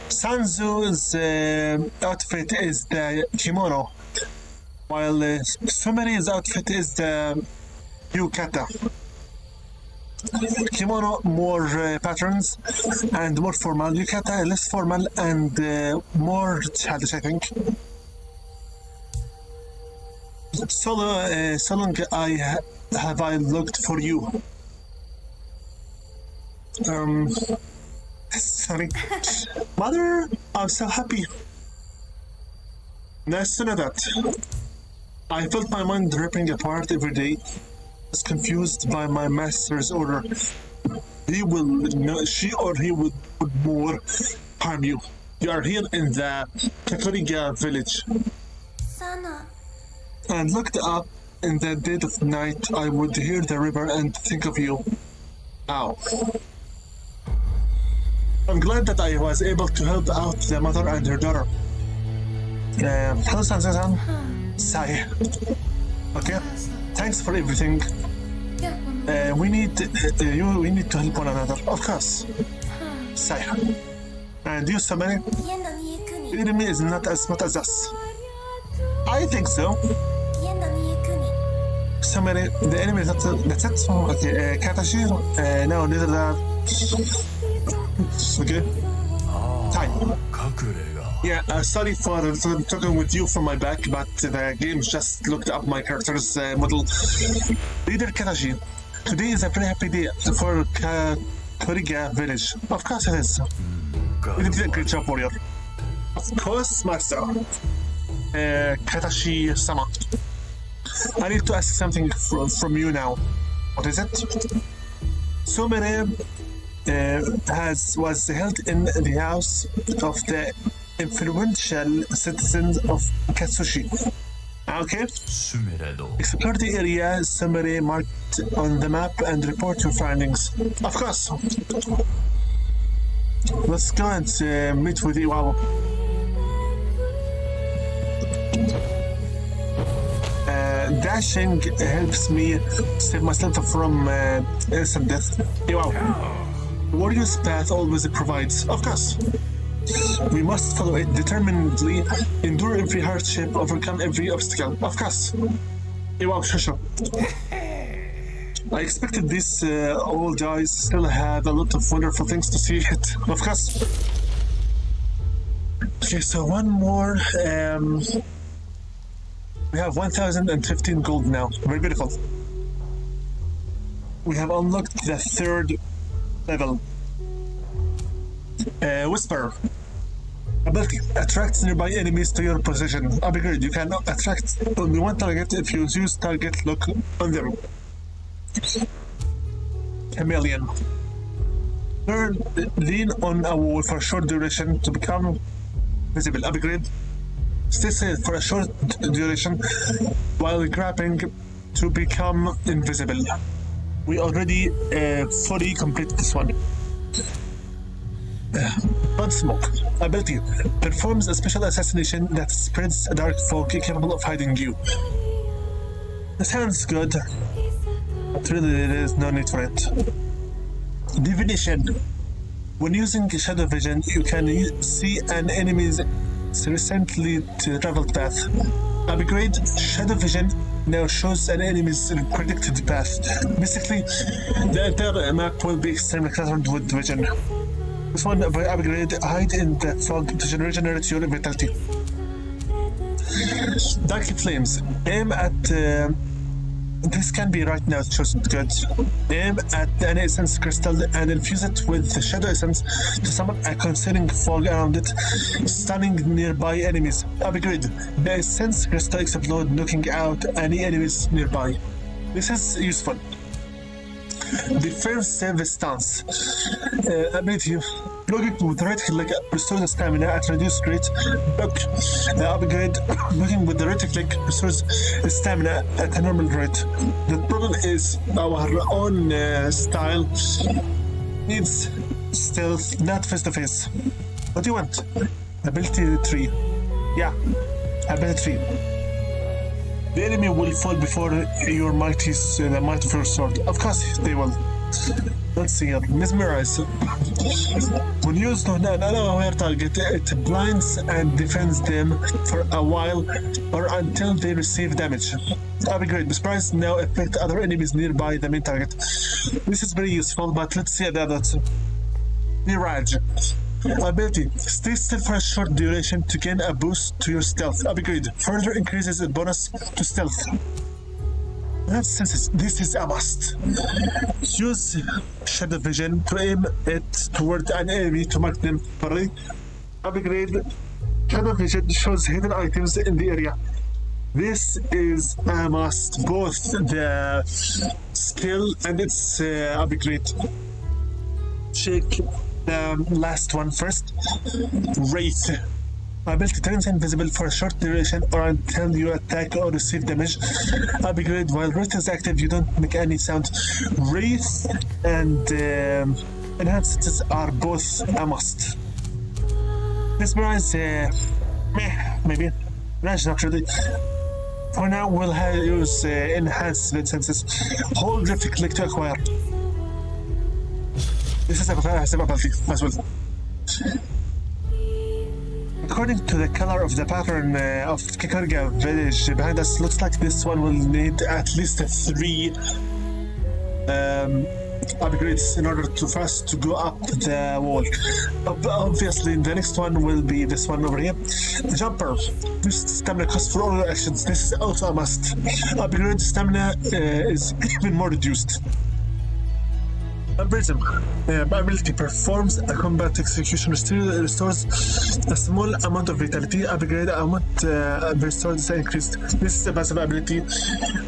A: Sanzu's outfit is the kimono, while Sumeri's outfit is the yukata. Kimono, more patterns and more formal. Yukata, less formal and more childish, I think. So long have I looked for you. Sorry. Mother, I'm so happy. Nice to know that. I felt my mind ripping apart every day. I was confused by my master's order. She or he would more harm you. You are here in the Kakuriga village.
B: Sana.
A: And looked up in the dead of night. I would hear the river and think of you. Ow. I'm glad that I was able to help out the mother and her daughter. Hello, San-san. Sai. Okay. Thanks for everything. We need to help one another, of course. Sai. And you, Samari? The enemy is not as smart as us. I think so. Samari, the enemy is not. That's it. Okay. Katashi. No, neither that. Okay. Hi. Yeah, sorry for talking with you from my back, but the game just looked up my character's model. Leader Katashi, today is a very happy day for Kakuriga village. Of course it is. You did a great job, warrior. Of course, master. Katashi-sama. I need to ask something from you now. What is it? Sumere was held in the house of the influential citizens of Katsushi. Okay. Explore the area Sumere marked on the map and report your findings. Of course. Let's go and meet with Iwao. Dashing helps me save myself from instant death. Iwao. Warrior's path always provides. Of course. We must follow it determinedly, endure every hardship, overcome every obstacle. Of course. Iwao Shosho. I expected these old guys still have a lot of wonderful things to see it. Of course. Okay, so one more. We have 1,015 gold now. Very beautiful. We have unlocked the third level. Whisper. Ability attracts nearby enemies to your position. Upgrade. You can attract only one target if you use target lock on them. Chameleon. Lean on a wall for a short duration to become visible. Upgrade. Stay still for a short duration while grabbing to become invisible. We already fully completed this one. Blood Smoke. Ability. Performs a special assassination that spreads a dark fog capable of hiding you. This sounds good, but really there is no need for it. Divination. When using Shadow Vision, you can see an enemy's recently traveled path. Upgrade. Shadow Vision now shows an enemy's predicted path. Basically, the entire map will be extremely cluttered with vision. This one upgrade. Hide in the fog to regenerate your vitality. Dark Flames. Aim at this can be right now chosen. Good. Aim at an essence crystal and infuse it with the shadow essence to summon a concealing fog around it, stunning nearby enemies. Upgrade. The essence crystal explode, knocking out any enemies nearby. This is useful. The first save stance. Ability. Blocking with the right click restores the stamina at reduced rate. Upgrade. Blocking with the right click restores the stamina at a normal rate. The problem is our own style needs stealth, not face to face. What do you want? Ability 3. Yeah, ability 3. The enemy will fall before your mighty the might of your sword. Of course they will. Let's see here. Mesmerize. When used on an unaware target, it blinds and defends them for a while or until they receive damage. Upgrade. Mesmerize now affect other enemies nearby the main target. This is very useful, but let's see the others. Mirage. Ability. Stay still for a short duration to gain a boost to your stealth. Upgrade. Further increases the bonus to stealth. Since this is a must. Use Shadow Vision to aim it toward an enemy to mark them thoroughly. Upgrade. Shadow Vision shows hidden items in the area. This is a must. Both the skill and its upgrade. Check the last one first. Wraith. Ability turns invisible for a short duration or until you attack or receive damage. Upgrade. While Wraith is active, you don't make any sound. Wraith and enhancements are both a must. Mesmerize, maybe. That's not really. For now, we'll use enhanced senses. Hold left click to acquire. This is a passive ability as well. According to the color of the pattern of Kikarga village behind us, looks like this one will need at least 3 upgrades in order for us to go up the wall. Obviously, the next one will be this one over here. The jumper. Boost stamina cost for all your actions. This is also a must. Upgrade stamina is even more reduced. Prism. Ability performs a combat execution, restores a small amount of vitality. Upgrade amount restored is increased. This is a passive ability.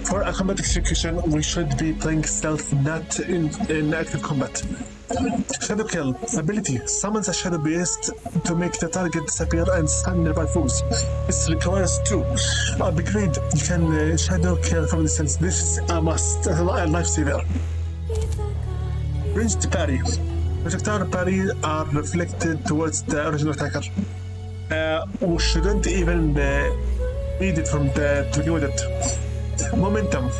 A: For a combat execution, we should be playing stealth, not in active combat. Shadow Kill. Ability summons a shadow beast to make the target disappear and stun nearby foes. This requires 2. Upgrade. You can shadow kill from distance. This is a must, a lifesaver. Ranged parry. Projectile parry are reflected towards the original attacker. We shouldn't even need it from the to do with it. Momentum.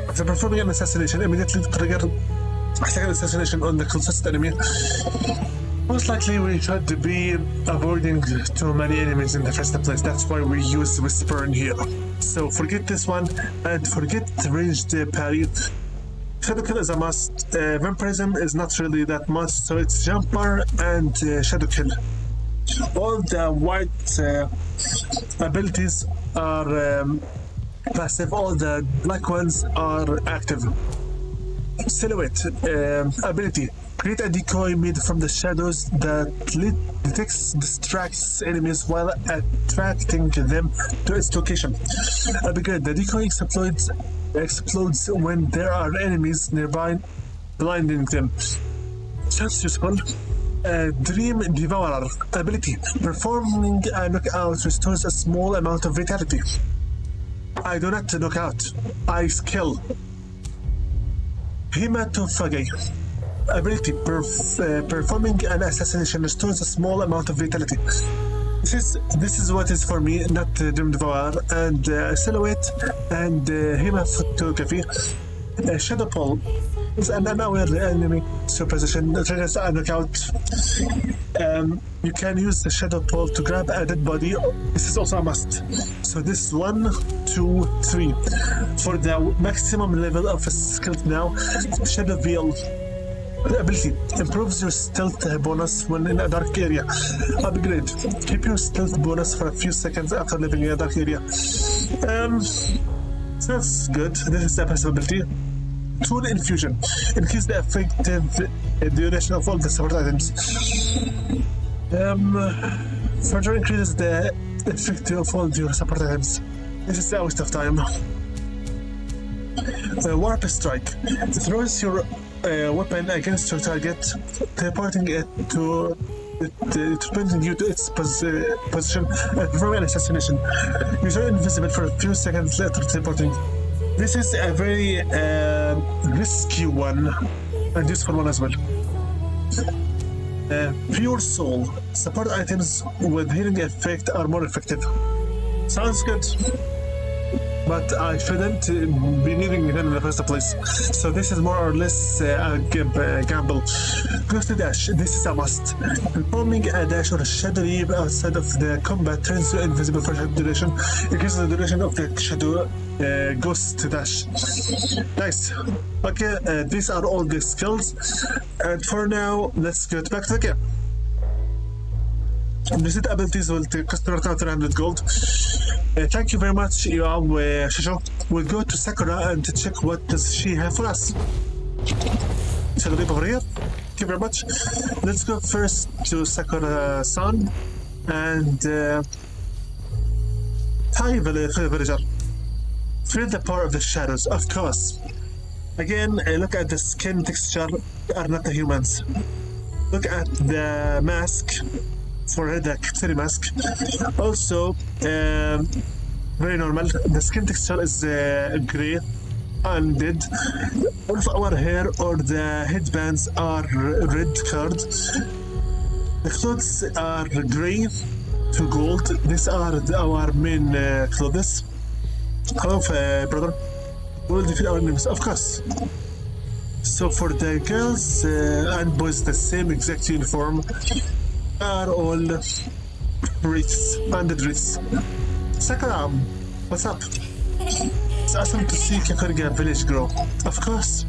A: After performing an assassination, immediately trigger a second assassination on the closest enemy. Most likely we should be avoiding too many enemies in the first place. That's why we use Whisper in here. So forget this one and forget ranged parry. Shadow Kill is a must. Vampirism is not really that much, so it's Jumper and Shadow Kill. All the white abilities are passive, all the black ones are active. Silhouette. Ability. Create a decoy made from the shadows that distracts enemies while attracting them to its location. Upgrade. The decoy explodes when there are enemies nearby, blinding them. Sounds useful. Dream Devourer. Ability. Performing a knockout restores a small amount of vitality. I do not knock out. I kill. Hematophagy. Ability. Performing an assassination restores a small amount of vitality. This is what is for me, not Dream Devourer. And Silhouette and Hematophagy. Shadow Pull is an unaware enemy superposition triggers a knockout. You can use the Shadow Pull to grab a dead body. This is also a must. So this is 1, 2, 3. For the maximum level of a skill now, Shadow Veil. Ability improves your stealth bonus when in a dark area. Upgrade. Keep your stealth bonus for a few seconds after leaving a dark area. So that's good. This is the passive ability. Tool Infusion. Increase the effective duration of all the support items. Further increases the effect of all your support items. This is a waste of time. Warp Strike. Throws your weapon against your target, teleporting it to pointing you to its position and performing an assassination. You turn invisible for a few seconds later teleporting. This is a very risky one and useful one as well. Pure Soul. Support items with healing effect are more effective. Sounds good. But I shouldn't be needing them in the first place. So this is more or less a gamble. Ghostly Dash. This is a must. Performing a dash or a shadow leap outside of the combat turns you invisible for a short duration. Increases the duration of the shadow ghost dash. Nice. Okay, these are all the skills. And for now, let's get back to the game. Visit abilities will cost per counter 100 gold. Thank you very much, Shisho. We'll go to Sakura and check what does she have for us. So the over here. Thank you very much. Let's go first to Sakura-san and hi, villager. Feel the power of the shadows, of course. Again, look at the skin texture. Are not the humans. Look at the mask. For the Kitsune mask. Also, very normal. The skin texture is grey, undead. All of our hair or the headbands are red colored. The clothes are grey to gold. These are our main clothes. Hello, brother. We will defeat our enemies, of course. So for the girls and boys, the same exact uniform. Are all wreaths, banded wreaths. Sakura, what's up? It's awesome to see Kakarga village grow. Of course.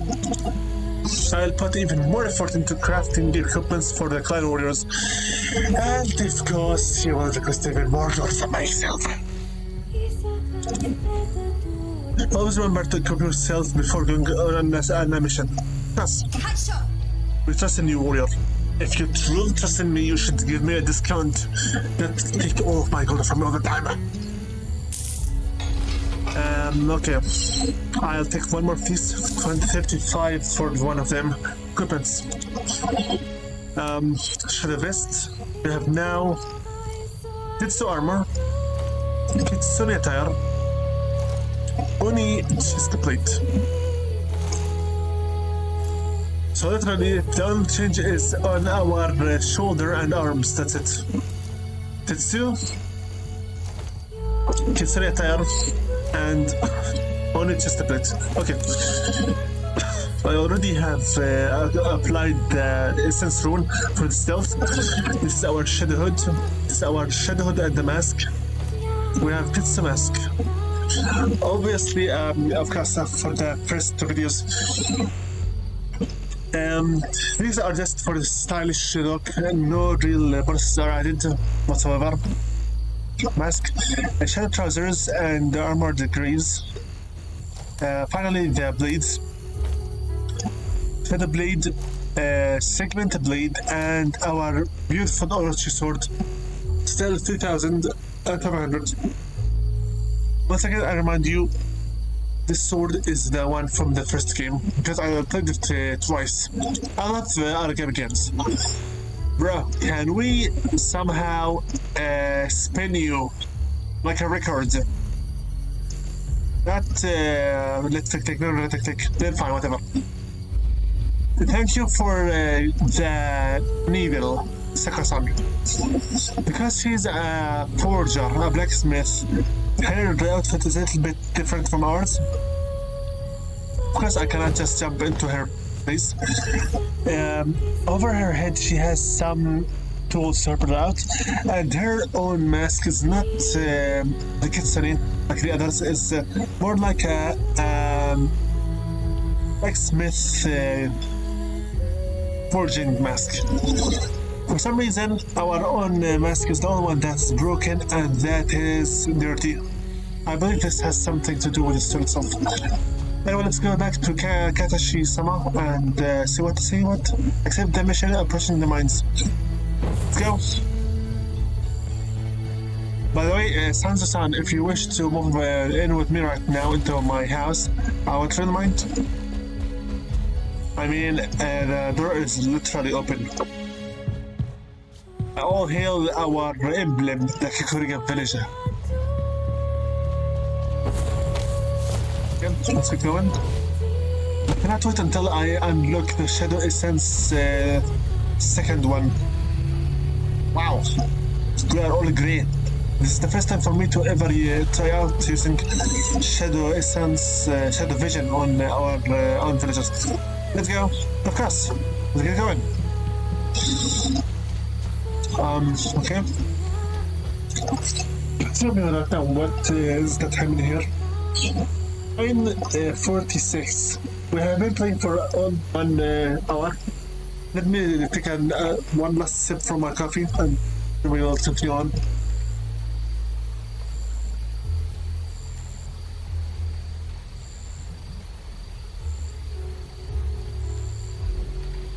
A: I'll put even more effort into crafting equipments for the clan warriors. And of course, you will request even more gold for myself. Always remember to equip yourself before going on a mission. Yes. We trust in you, warrior. If you truly trust in me, you should give me a discount. Not take all of my gold from me all the time. Okay. I'll take one more piece. 35 for one of them. Equipments. Shadow vest. We have now Jitsu armor. Kitsune attire. Oni chest plate. So literally, the only change is on our shoulder and arms, that's it. Tetsu, Kitsune attire, and only chest plate. Okay. I already have applied the essence rune for the stealth. This is our shadow hood. This is our shadow hood and the mask. We have Kitsu mask. Obviously, of course, for the first two videos. These are just for the stylish look, no real bonuses are added whatsoever. Mask, shadow trousers, and the armored greaves. Finally, the blades. Shadow blade segmented blade, and our beautiful Orochi sword. Still 3,500. Once again, I remind you, this sword is the one from the first game because I played it twice. I love Aragami games. Bro, can we somehow spin you like a record? Not let's take no, let's take. Then fine, whatever. Thank you for the needle, Sakura-san. Because she's a forger, a blacksmith, her outfit is a little bit different from ours. Of course, I cannot just jump into her place. Over her head, she has some tools to help her out, and her own mask is not the kitsune like the others. It's more like a blacksmith forging mask. For some reason, our own mask is the only one that's broken and that is dirty. I believe this has something to do with the story itself. Anyway, let's go back to Katashi-sama and see what. Accept the mission approaching the mines. Let's go. By the way, Sandstorm, if you wish to move in with me right now into my house, I would remind. I mean, the door is literally open. All hail our emblem, the Kikuriga villager. Okay, let's get going. I cannot wait until I unlock the Shadow Essence second one. Wow, they are all great. This is the first time for me to ever try out using Shadow Essence, Shadow Vision on our villagers. Let's go. Of course. Let's get going. Okay. Tell me right now, what is the time in here? 9:46. We have been playing for 1 hour. Let me take one last sip from my coffee and we will continue on.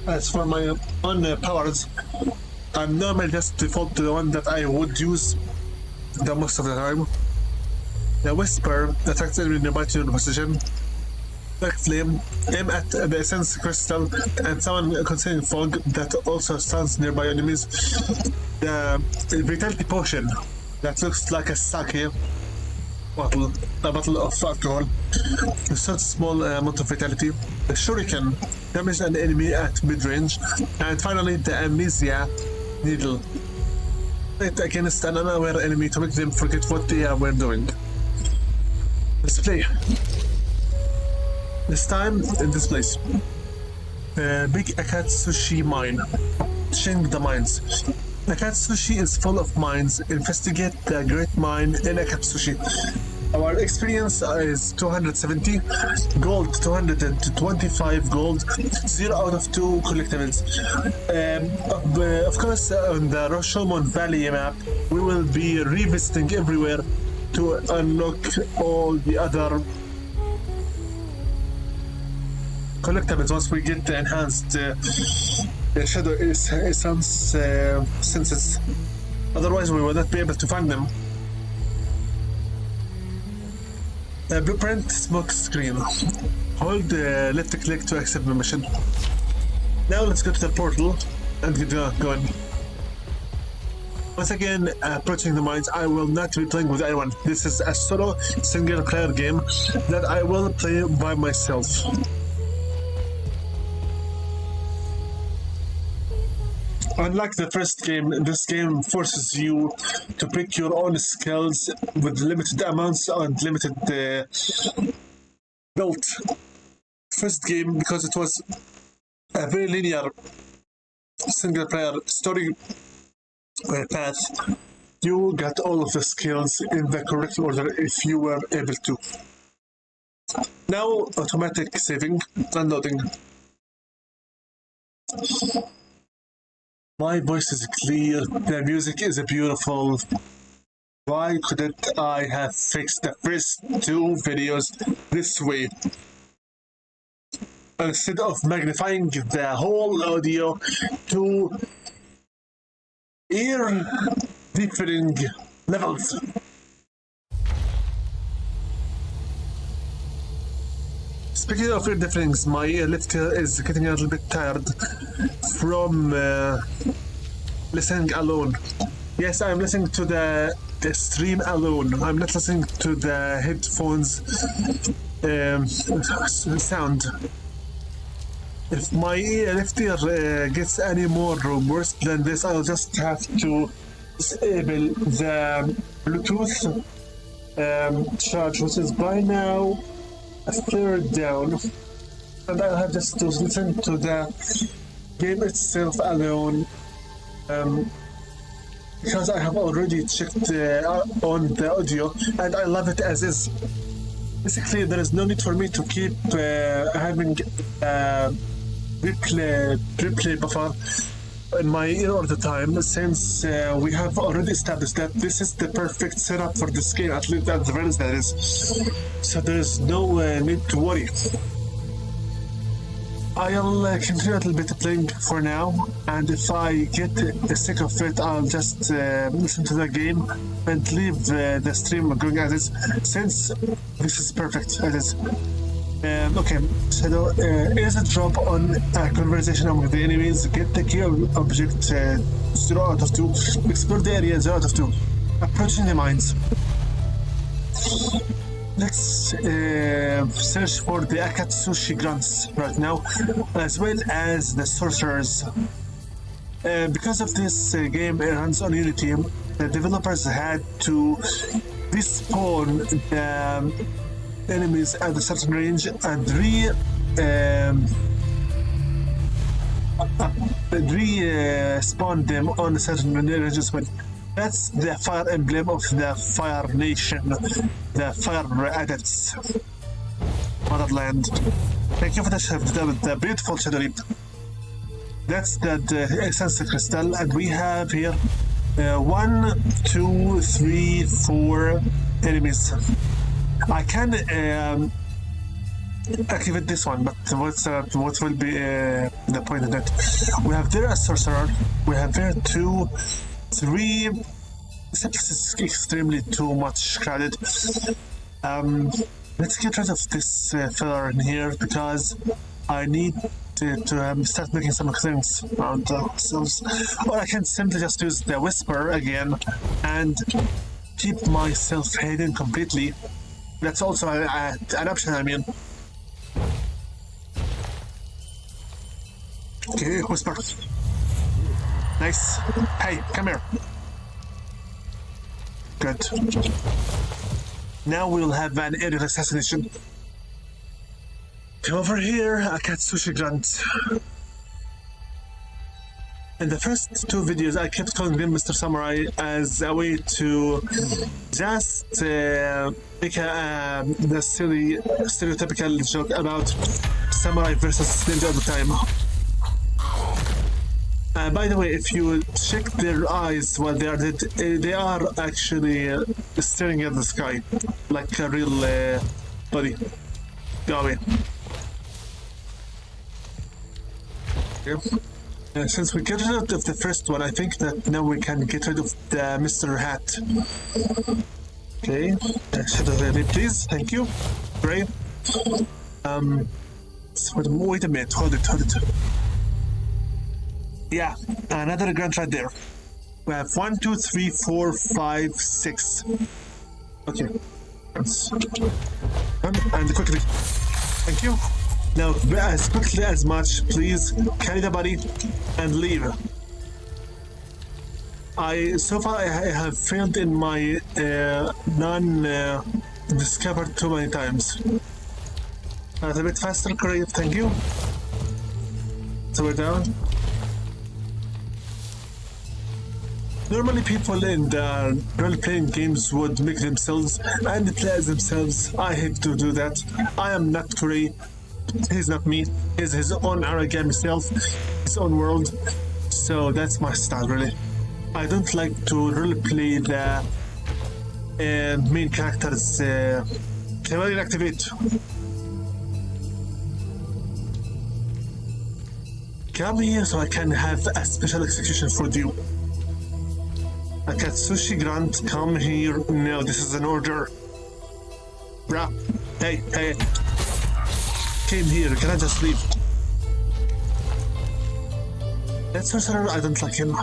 A: As for my own powers, I'm normally just default to the one that I would use the most of the time. The Whisper attracts enemy nearby to your position. Black Flame, aim at the Essence Crystal and summon concealing fog that also stuns nearby enemies. The Vitality Potion that looks like a sake bottle, a bottle of alcohol. Such a small amount of vitality. The Shuriken, damage an enemy at mid-range. And finally, the Amnesia Needle. It against an unaware enemy to make them forget what they were doing. Let's play. This time, in this place. Big Akatsushi Mine. Ching the mines. Akatsushi is full of mines. Investigate the great mine in Akatsushi. Our experience is 270 gold, 225 gold, 0 out of 2 collectibles. Of course, on the Rashomon Valley map, we will be revisiting everywhere to unlock all the other collectibles once we get the enhanced Shadow Essence senses. Otherwise, we will not be able to find them. Blueprint smoke screen. Hold left click to accept the mission. Now let's go to the portal and get going. Once again, approaching the mines, I will not be playing with anyone. This is a solo single player game that I will play by myself. Unlike the first game, this game forces you to pick your own skills with limited amounts and limited build. First game, because it was a very linear single player story path, you got all of the skills in the correct order if you were able to. Now, automatic saving, unloading. My voice is clear, the music is beautiful. Why couldn't I have fixed the first 2 videos this way? instead of magnifying the whole audio to ear differing levels. Speaking of ear differings, my left ear is getting a little bit tired from listening alone. Yes, I'm listening to the stream alone. I'm not listening to the headphones sound. If my left ear gets any more worse than this, I'll just have to disable the Bluetooth charge, which is by now a third down, and I'll have just to listen to the game itself alone, because I have already checked on the audio and I love it as is. Basically, there is no need for me to keep having replay buffer in my ear all the time, since we have already established that this is the perfect setup for this game, at least at the very least that is. So there is no need to worry. I'll continue a little bit playing for now, and if I get sick of it, I'll just listen to the game and leave the stream going as is, since this is perfect as is. Okay, so is a drop on a conversation among the enemies. Get the key object 0 out of 2. Explore the area 0 out of 2. Approaching the mines. Let's search for the Akatsushi grunts right now, as well as the sorcerers. Because of this game runs on Unity, the developers had to respawn the enemies at a certain range and respawn them on a certain range as well. That's the fire emblem of the Fire Nation, the Fire Adepts. Motherland. Thank you for the beautiful Shadow Leap. That's the Essence Crystal, and we have here 1, 2, 3, 4 enemies. I can activate this one, but what will be the point of that? We have there a sorcerer, we have there 2, 3. This is extremely too much crowded. Let's get rid of this filler in here, because I need to start making some things around ourselves. Or I can simply just use the whisper again and keep myself hidden completely. That's also an option, I mean. Okay, whisper. Nice. Hey, come here. Good. Now we'll have an aerial assassination. Come over here, Akatsushi grunt. In the first 2 videos, I kept calling them Mr. Samurai as a way to just make the silly, stereotypical joke about samurai versus ninja all the time. By the way, if you check their eyes while they are dead, they are actually staring at the sky like a real body. Go away. Okay. Since we get rid of the first one, I think that now we can get rid of the Mr. Hat. Okay, shadow ready, please. Thank you. Great. Wait a minute. Hold it. Yeah, another grunt right there. We have 1, 2, 3, 4, 5, 6. Okay. And quickly. Thank you. Now, as quickly as much, please carry the body and leave. So far I have failed in my discovered too many times. A bit faster, great, thank you. So we're down. Normally people in the role-playing games would make themselves and play as themselves. I hate to do that. I am not Corey. He's not me. He's his own Aragami self, his own world. So that's my style, really. I don't like to roleplay the main characters. Can I activate? Come here so I can have a special execution for you. Akatsushi Grant, come here. No, this is an order. Bruh. Hey. Came here, can I just leave? That sorcerer, I don't like him.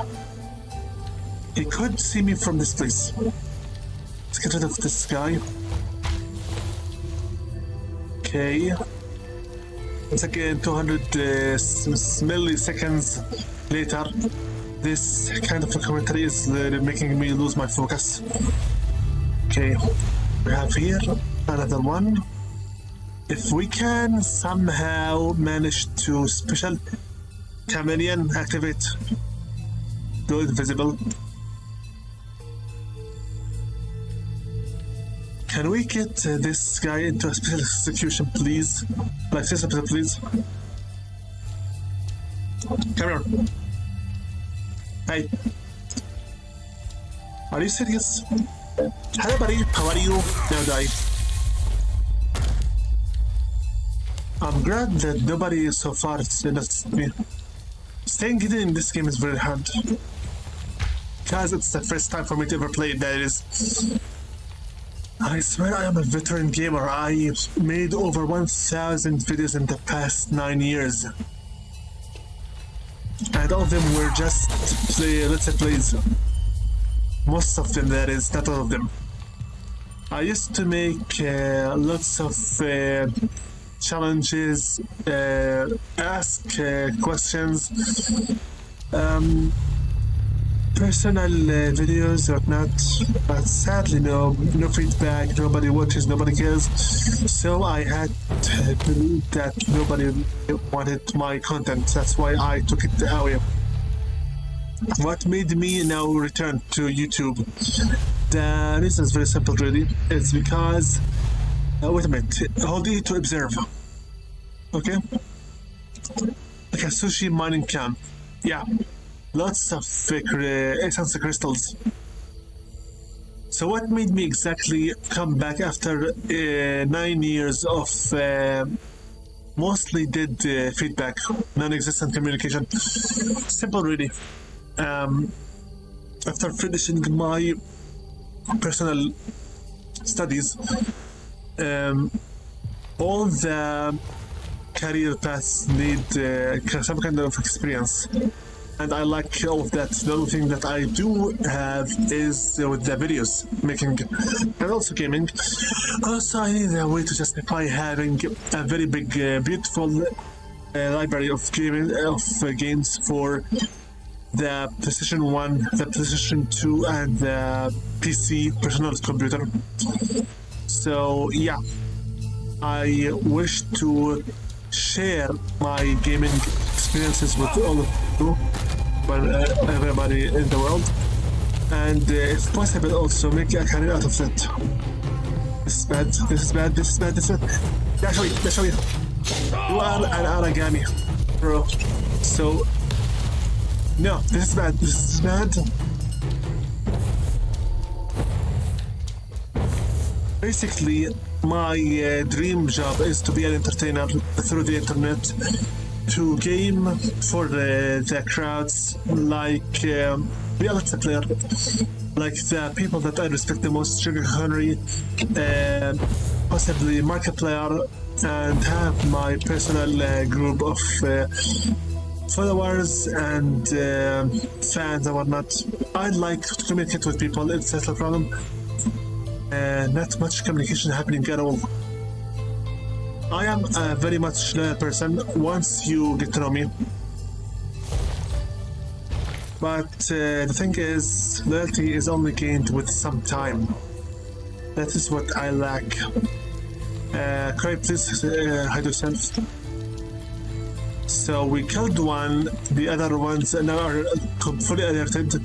A: He could see me from this place. Let's get rid of this guy. Okay. Once again, 200 milliseconds later, this kind of a commentary is making me lose my focus. Okay, we have here another one. If we can somehow manage to special chameleon activate, go invisible. Can we get this guy into a special execution, please? Like this episode, please. Come here. Hey. Are you serious? Hello, buddy. How are you? Now die. I'm glad that nobody so far noticed me. Staying hidden in this game is very hard. Because it's the first time for me to ever play it, that is. I swear I am a veteran gamer. I made over 1,000 videos in the past 9 years. And all of them were just let's say plays. Most of them, that is, not all of them. I used to make lots of challenges, ask questions, personal videos or not, but sadly no feedback, nobody watches, nobody cares, so I had to believe that nobody wanted my content. That's why I took it away. What made me now return to YouTube? The reason is very simple really. It's because wait a minute, hold E to observe. Okay, sushi mining camp. Yeah, lots of essence crystals. So what made me exactly come back after 9 years of mostly dead feedback, non-existent communication? Simple really. After finishing my personal studies, all the career paths need some kind of experience, and I like all of that. The only thing that I do have is with the videos making and also gaming. Also, I need a way to justify having a very big, beautiful library of games for the PlayStation 1, the PlayStation 2, and the PC personal computer. So yeah, I wish to share my gaming experiences with all of you, everybody in the world, and if possible also make a career out of it. This is bad, this is bad, this is bad, this is bad. Let show you. You are an Aragami, bro. So no, this is bad, this is bad. Basically, my dream job is to be an entertainer through the internet, to game for the crowds, like be a let's player, like the people that I respect the most, Sugar Henry, possibly Markiplier, and have my personal group of followers and fans and whatnot. I'd like to communicate with people, it's not a problem. Not much communication happening at all. I am a very much loyal person once you get to know me. But the thing is, loyalty is only gained with some time. That is what I lack. Can I please hide yourself? So we killed one, the other ones now are fully alerted.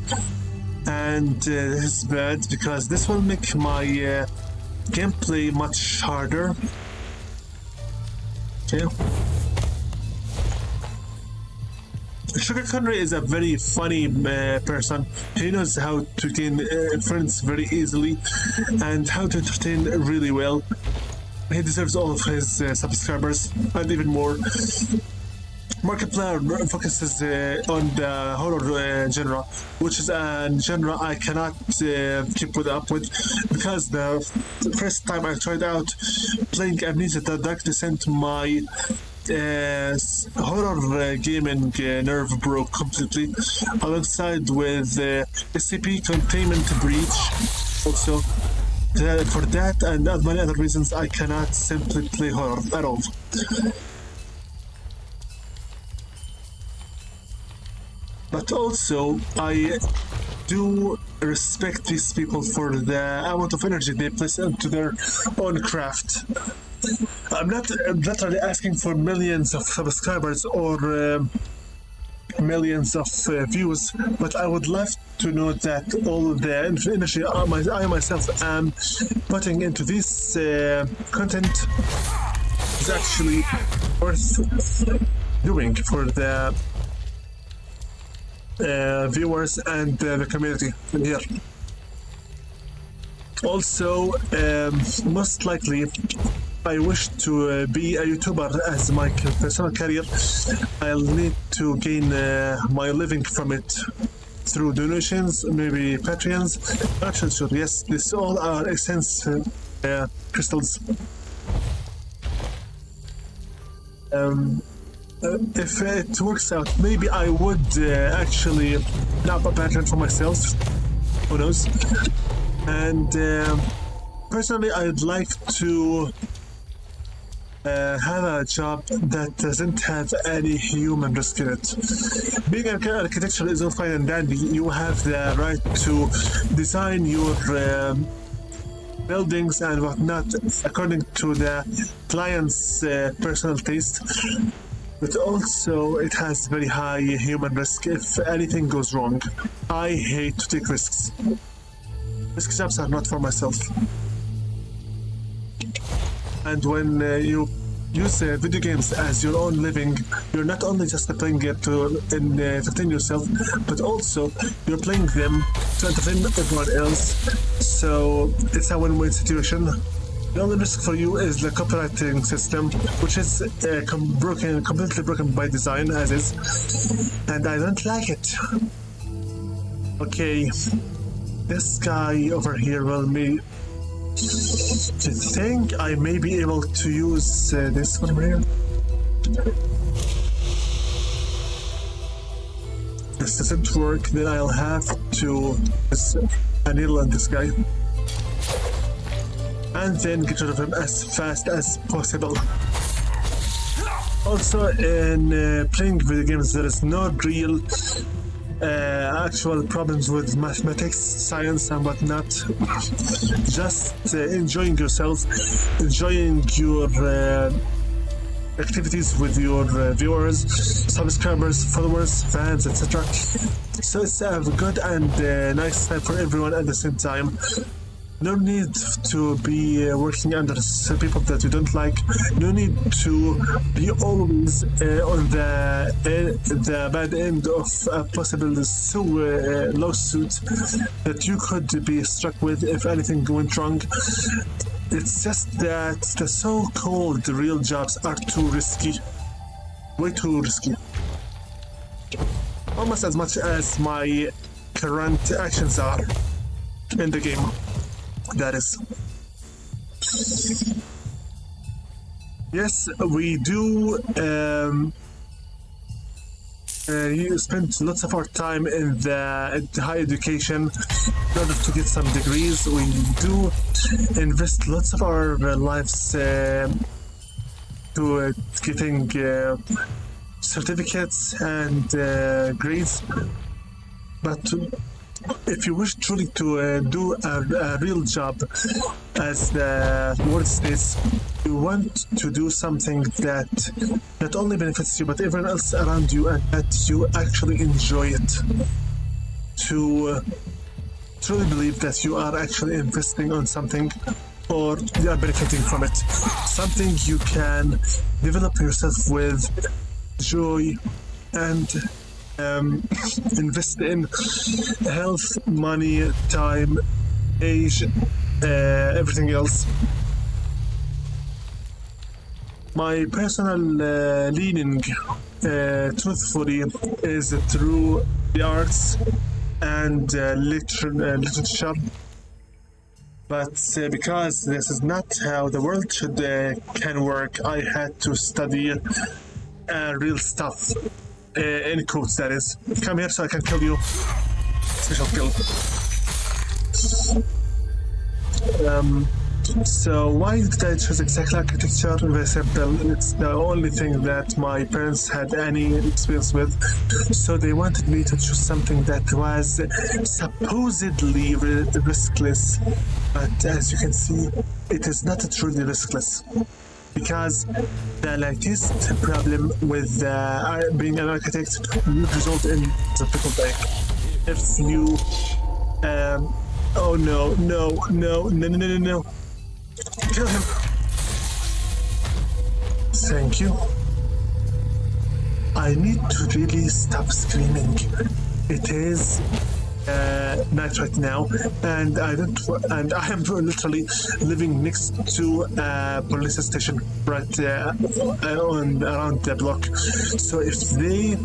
A: And this is bad because this will make my gameplay much harder. Okay. Sugar Henry is a very funny person. He knows how to gain friends very easily and how to entertain really well. He deserves all of his subscribers and even more. Markiplier focuses on the horror genre, which is a genre I cannot keep up with, because the first time I tried out playing Amnesia: The Dark Descent, my horror gaming nerve broke completely, alongside with SCP Containment Breach. Also, for that and many other reasons, I cannot simply play horror at all. But also, I do respect these people for the amount of energy they place into their own craft. I'm not literally asking for millions of subscribers or millions of views, but I would love to know that all the energy I myself am putting into this content is actually worth doing for the viewers and the community in here. Also, most likely, I wish to be a YouTuber as my personal career. I'll need to gain my living from it through donations, maybe Patreons. Not sure. Yes, this all are essence crystals. If it works out, maybe I would actually nab a pattern for myself. Who knows? And personally, I'd like to have a job that doesn't have any human risk in it. Being an architecture is all fine and dandy. You have the right to design your buildings and whatnot according to the client's personal taste. But also, it has very high human risk if anything goes wrong. I hate to take risks. Risk jobs are not for myself. And when you use video games as your own living, you're not only just playing it to entertain yourself, but also you're playing them to entertain everyone else. So it's a win-win situation. The only risk for you is the copywriting system, which is completely broken by design as is, and I don't like it. Okay, this guy over here will be. I think I may be able to use this one here. This doesn't work, then I'll have to use a needle on this guy. And then get rid of him as fast as possible. Also, in playing video games, there is no real actual problems with mathematics, science, and whatnot. Just enjoying yourself, enjoying your activities with your viewers, subscribers, followers, fans, etc. So it's a good and nice time for everyone at the same time. No need to be working under people that you don't like. No need to be always on the bad end of a possible lawsuit that you could be struck with if anything went wrong. It's just that the so-called real jobs are too risky. Way too risky. Almost as much as my current actions are in the game. That is. Yes, we do you spend lots of our time in the higher education in order to get some degrees. We do invest lots of our lives to getting certificates and grades. But if you wish truly to do a real job, as the word states, you want to do something that not only benefits you but everyone else around you, and that you actually enjoy it. To truly believe that you are actually investing on something, or you are benefiting from it. Something you can develop yourself with joy and invest in health, money, time, age, everything else. My personal leaning truthfully is through the arts and literature. But because this is not how the world can work, I had to study real stuff. In quotes, that is. Come here so I can kill you. Special kill. So why did I choose exactly architecture? Very simple. It's the only thing that my parents had any experience with. So they wanted me to choose something that was supposedly riskless. But as you can see, it is not truly riskless. Because the latest problem with being an architect would result in the pickle bag. If you... oh no, no. Kill him. Thank you. I need to really stop screaming. It is night right now, and I am literally living next to a police station right around the block. So if they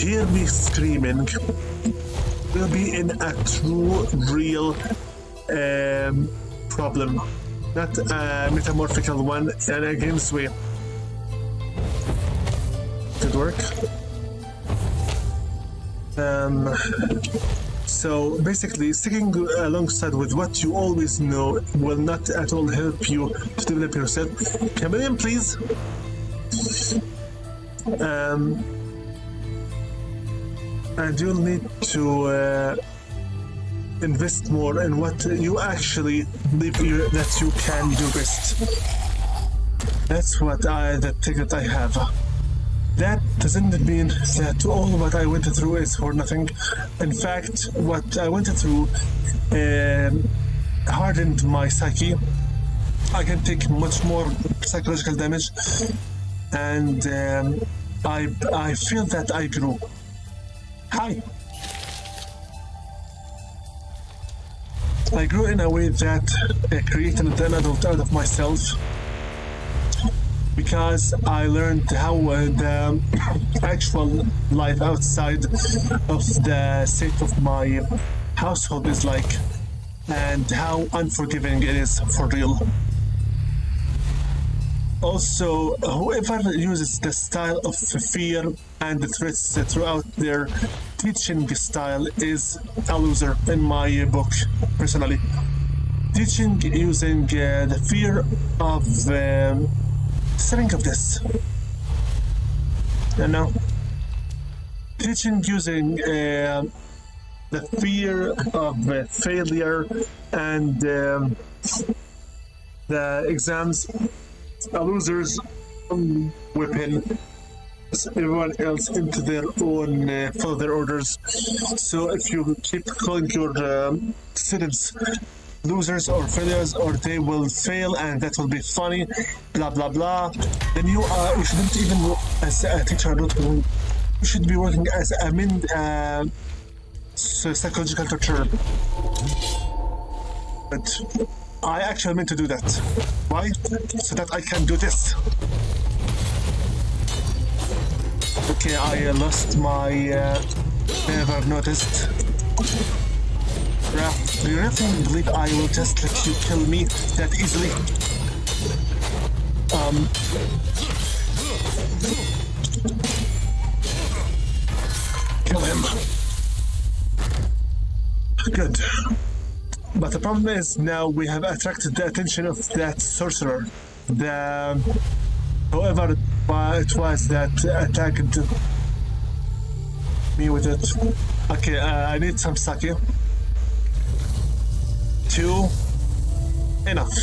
A: hear me screaming, we'll be in a true, real problem. Not a metamorphical one, and against way. Good work. So basically, sticking alongside with what you always know will not at all help you to develop yourself. Come in, please. And you'll need to invest more in what you actually believe that you can do best. That's the thing that I have. That doesn't mean that all what I went through is for nothing. In fact, what I went through hardened my psyche. I can take much more psychological damage, and I feel that I grew. Hi. I grew in a way that created an adult out of myself, because I learned how the actual life outside of the state of my household is like, and how unforgiving it is for real. Also, whoever uses the style of fear and the threats throughout their teaching style is a loser in my book, personally. Teaching using the fear of think of this. You know? Teaching using the fear of failure and the exams, a loser's weapon, everyone else into their own follow their orders. So if you keep calling your students losers or failures, or they will fail and that will be funny, blah blah blah, then you shouldn't even work as a teacher. You should be working as a psychological torture. But I actually meant to do that. Why? So that I can do this. Okay, I lost my never noticed. Bruh, do you really believe I will just let you kill me that easily? Kill him. Good. But the problem is now we have attracted the attention of that sorcerer. Whoever it was that attacked me with it. Okay, I need some sake. 2. Enough.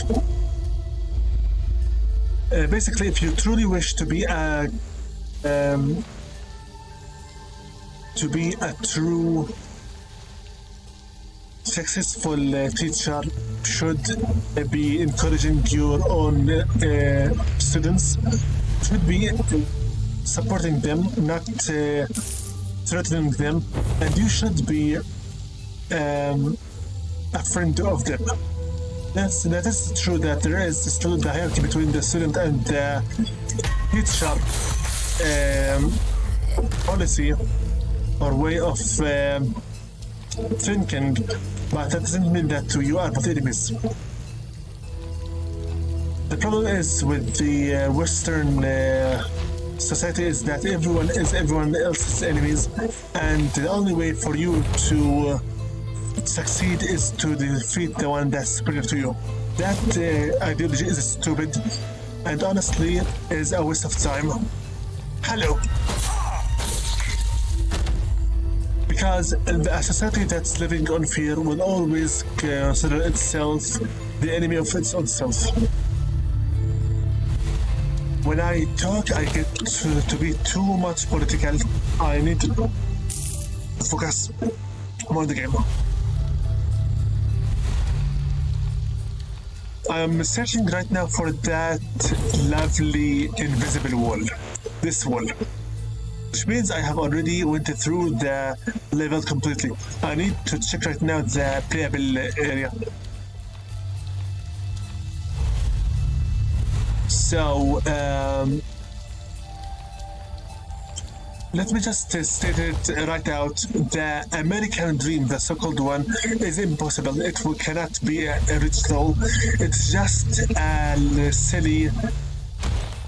A: Basically, if you truly wish to be a true successful teacher, should be encouraging your own students, should be supporting them, not threatening them, and you should be a friend of them. That is true that there is still the hierarchy between the student and the teacher policy or way of thinking, but that doesn't mean that you are both enemies. The problem is with the Western society is that everyone is everyone else's enemies, and the only way for you to succeed is to defeat the one that's superior to you. That ideology is stupid, and honestly is a waste of time. Hello. Because a society that's living on fear will always consider itself the enemy of its own self. When I talk, I get to be too much political. I need to focus more on the game. I am searching right now for that lovely invisible wall. This wall. Which means I have already went through the level completely. I need to check right now the playable area. So, let me just state it right out. The American dream, the so-called one, is impossible. It cannot be reached at all. It's just a silly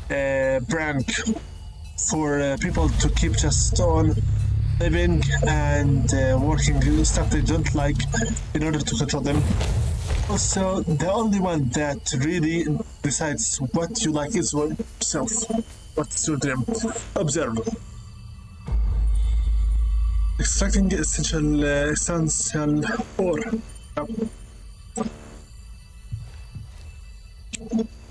A: prank for people to keep just on living and working stuff they don't like in order to control them. Also, the only one that really decides what you like is yourself. What's your dream? Observe. Extracting essential ore.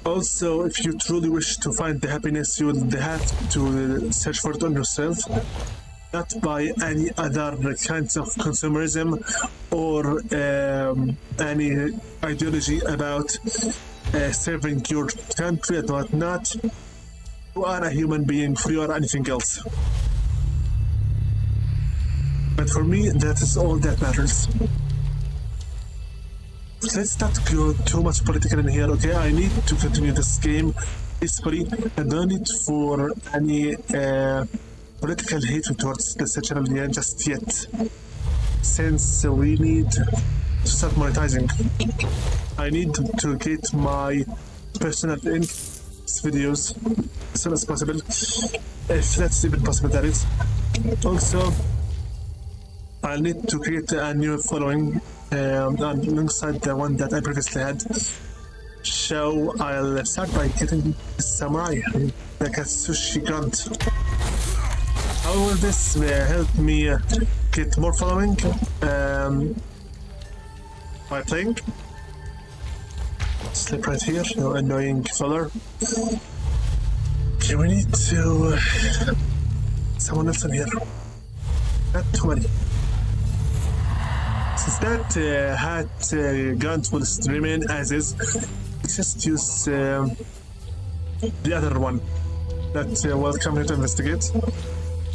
A: Also, if you truly wish to find the happiness, you will have to search for it on yourself, not by any other kinds of consumerism or any ideology about serving your country and whatnot. You are a human being, free or anything else. But for me, that is all that matters. Let's not go too much political in here, okay? I need to continue this game peacefully. I don't need for any political hatred towards the channel just yet. Since we need to start monetizing. I need to get my personal videos as soon as possible. If that's even possible, that is. Also, I'll need to create a new following alongside the one that I previously had. So I'll start by getting samurai, like a sushi grunt. How will this help me get more following by playing? Slip right here, no annoying filler. Okay, we need to someone else in here. Not too many. Since that hat grunt will remain as is, let's just use the other one that will come here to investigate.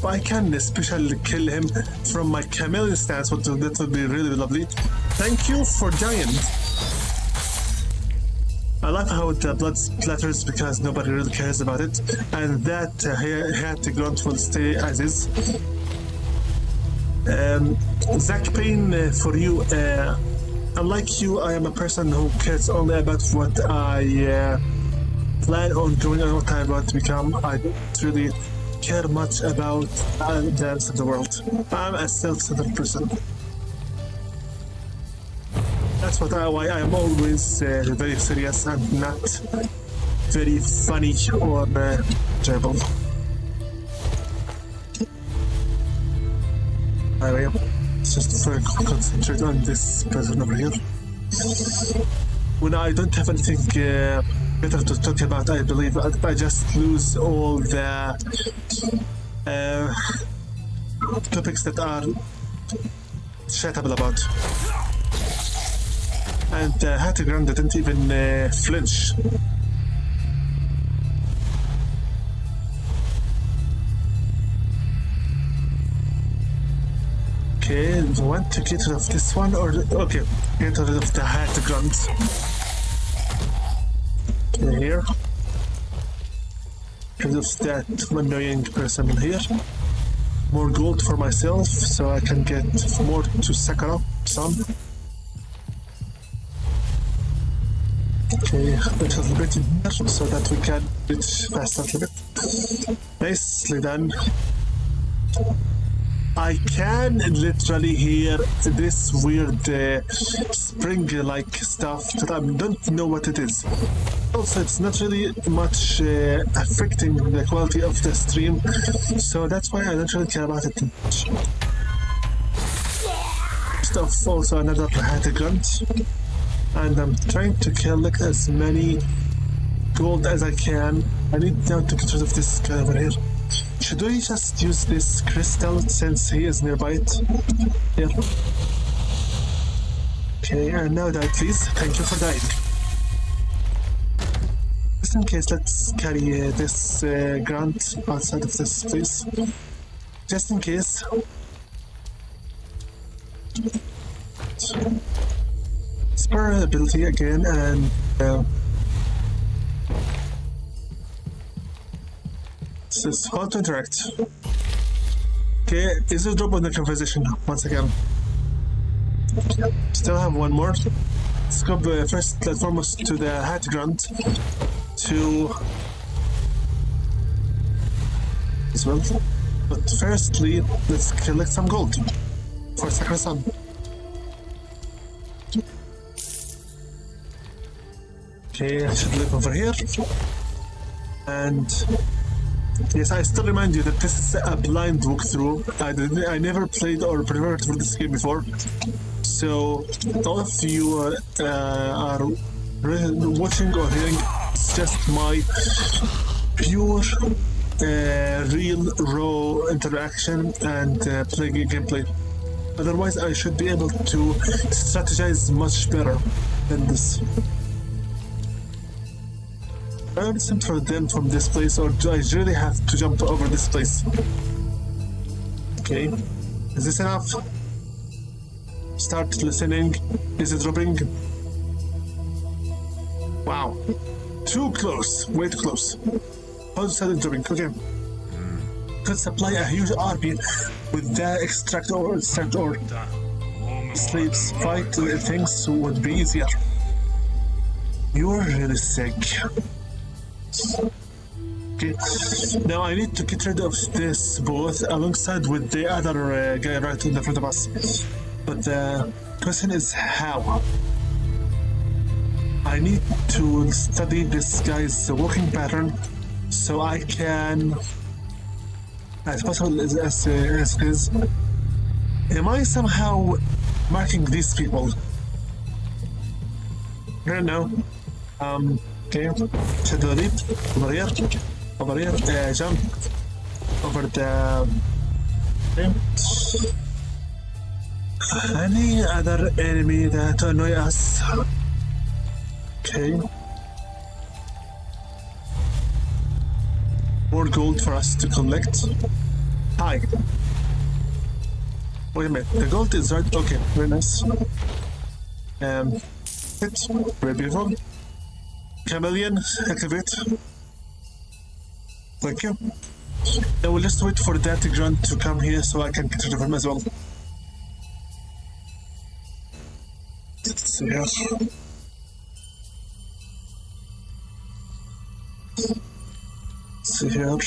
A: But I can especially kill him from my chameleon stance, that would be really lovely. Thank you for giant. I like how the blood splatters because nobody really cares about it, and that hat grunt will stay as is. Zach Payne, for you, unlike you, I am a person who cares only about what I plan on doing and what I want to become. I don't really care much about the rest of the world. I'm a self-centered person. That's why I am always very serious and not very funny or enjoyable. Anyway, let's just concentrate on this person over here. When I don't have anything better to talk about, I believe I just lose all the topics that are chatable about. And Hattigram didn't even flinch. Okay, do you want to get rid of this one or okay, get rid of the Hattigrams. Okay, here. Get rid of that annoying person here. more gold for myself so I can get more to Sakura some. Okay, let us bit in here so that we can reach faster a little bit. Nicely done. I can literally hear this weird spring-like stuff that I don't know what it is. Also, it's not really much affecting the quality of the stream, so that's why I don't really care about it too much. Stuff also another hat grunt, and I'm trying to collect as many gold as I can. I need now to get rid of this guy over here. Should we just use this crystal since he is nearby it? Here. Okay, and now die please. Thank you for dying. Just in case, let's carry this grant outside of this place. Just in case. Spur ability again and this is how to interact. Okay, is a drop on the conversation once again. Still have one more. Let's go first and foremost to the hat grunt to as well. But firstly, let's collect some gold for Sakura-san. Okay, I should look over here. And yes, I still remind you that this is a blind walkthrough. I never played or prepared for this game before. So, all of you are watching or hearing, it's just my pure, real, raw interaction and gameplay. Otherwise, I should be able to strategize much better than this. Do I listen for them from this place, or do I really have to jump over this place? Okay, is this enough? Start listening. Is it dropping? Wow, too close, way too close. How is it dropping? Okay. Could supply a huge army with the extract ore. Slaves fight things would be easier. You're really sick. Okay, now I need to get rid of this both alongside with the other guy right in the front of us. But the question is how? I need to study this guy's walking pattern so I can, as possible as it is, am I somehow marking these people? I don't know. Okay, to the lead, over here, jump over the. Okay. Any other enemy that annoy us? Okay. More gold for us to collect. Hi. Wait a minute, the gold is right. Okay, very nice. It's very beautiful. Chameleon, activate. Thank you. Now we'll just wait for that grunt to come here so I can get rid of him as well. Let's see here.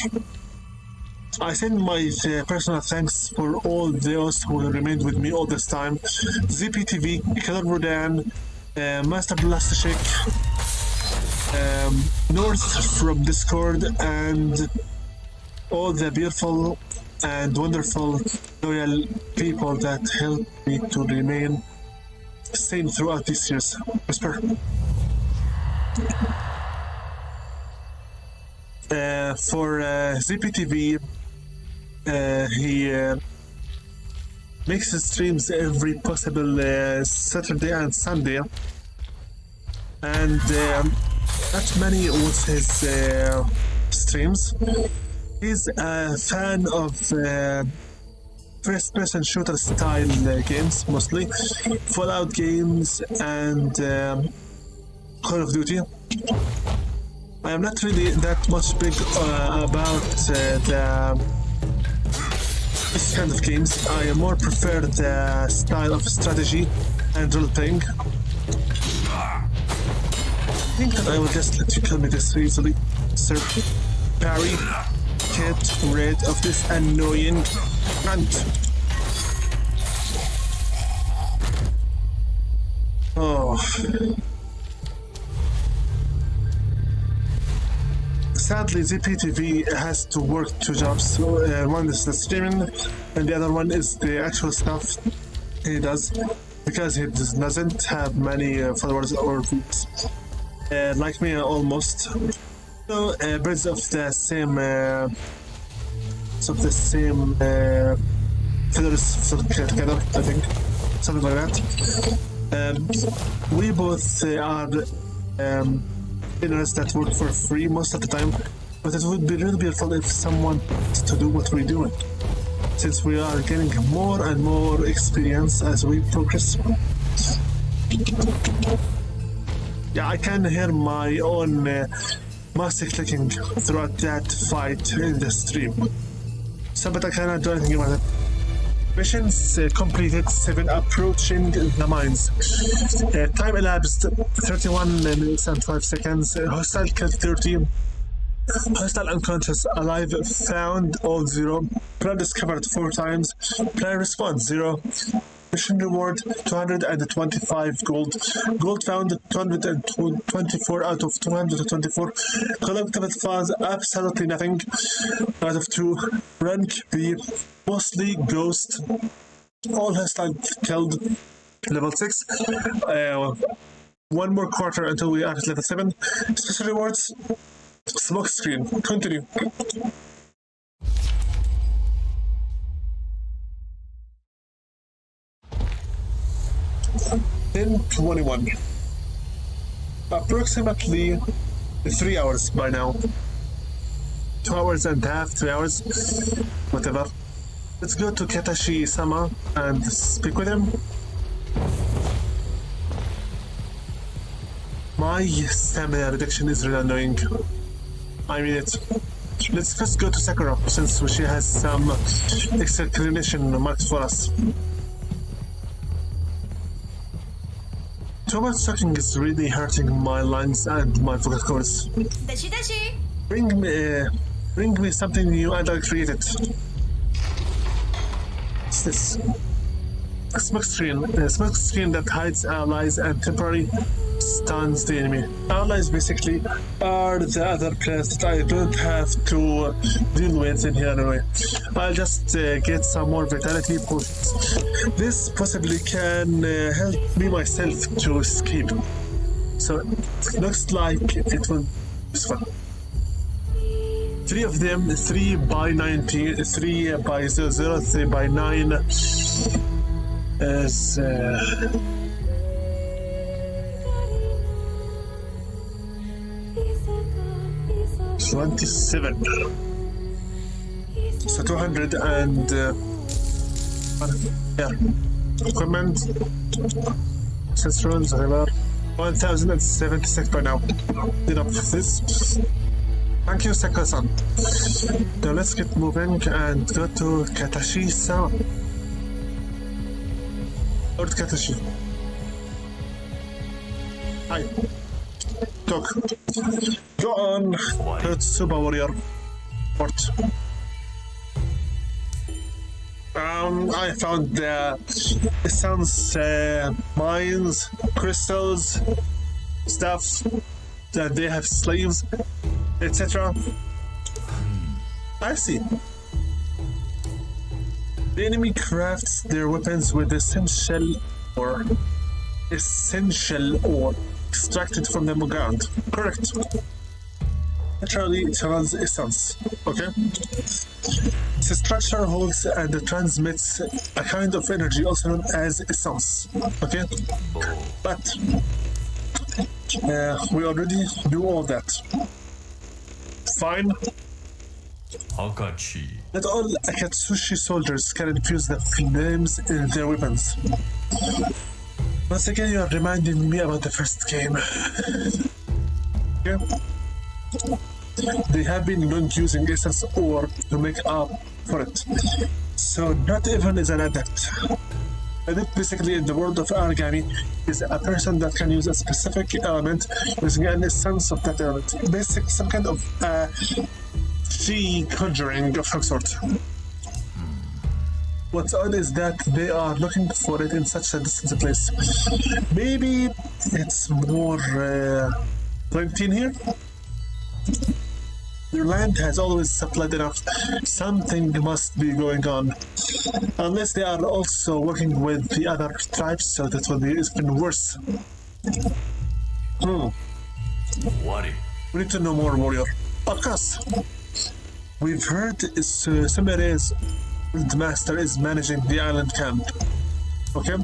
A: I send my personal thanks for all those who have remained with me all this time. ZPTV, Killer Rodan, Master Blastashick, North from Discord, and all the beautiful and wonderful loyal people that helped me to remain sane throughout these years. Whisper. For ZPTV, he makes his streams every possible Saturday and Sunday, and not many was his streams. He's a fan of first-person shooter style games, mostly Fallout games and Call of Duty. I am not really that much big about this kind of games. I more prefer the style of strategy and role-playing. I think that I will just let you kill me this easily, sir. Parry, get rid of this annoying ant. Oh. Sadly, ZPTV has to work two jobs. One is the streaming, and the other one is the actual stuff he does, because he doesn't have many followers or views. Like me, almost. So, birds of the same, feathers together, I think, something like that. We both are. That work for free most of the time, but it would be really beautiful if someone wants to do what we're doing, since we are getting more and more experience as we progress. Yeah, I can hear my own mouse clicking throughout that fight in the stream, so but I cannot do anything about it. Missions completed, 7 approaching the mines. Time elapsed 31 minutes and 5 seconds. Hostile killed 13. Hostile unconscious, alive found, all 0. Player discovered 4 times. Player response 0. Mission reward 225 gold. Gold found 224 out of 224. Collectible funds absolutely nothing out of 2. Rank B, mostly ghost. All hostile killed. Level 6. 1 more quarter until we are at level 7. Special rewards. Smoke screen. Continue. In 21. Approximately 3 hours by now. 2 hours and a half, 3 hours, whatever. Let's go to Katashi-sama and speak with him. My stamina reduction is really annoying. I mean it. Let's first go to Sakura, since she has some extra clinician marked for us. Too much talking is really hurting my lungs and my vocal cords. Bring me something new and I'll create it. What's this? A smoke screen. A smoke screen that hides allies and temporarily stuns the enemy. Allies basically are the other players that I don't have to deal with in here anyway. I'll just get some more vitality boosts. This possibly can help me myself to escape. So it looks like it will be useful. 3 of them, 3 by 90, 3 by 00, 3 by 9 is 27. So 200 and yeah, equipment, Sandstorm, whatever. 1076 by now. Did up this. Thank you, Sakura-san. Now let's get moving and go to Katashi-sama. Lord Katashi. Hi. Talk. Go on, Super Warrior. Port. I found the essence, mines, crystals, stuff, that they have slaves, etc. I see. The enemy crafts their weapons with essential ore extracted from the ground. Correct. Naturally, it runs essence. Okay. The structure holds and transmits a kind of energy also known as essence. Okay. But we already do all that. Fine.
C: Akachi.
A: Not all Akatsushi soldiers can infuse the flames in their weapons. Once again, you are reminding me about the first game. Yeah. They have been long using essence ore to make up for it. So not everyone is an adept. Adept basically in the world of Aragami is a person that can use a specific element using an essence of that element. Basic, some kind of conjuring of some sort. What's odd is that they are looking for it in such a distant place. Maybe it's more quarantine here? Your land has always supplied enough. Something must be going on. Unless they are also working with the other tribes, so that will be even worse.
C: What?
A: We need to know more, warrior. Of course. We've heard Sumeri's the master is managing the island camp. Okay?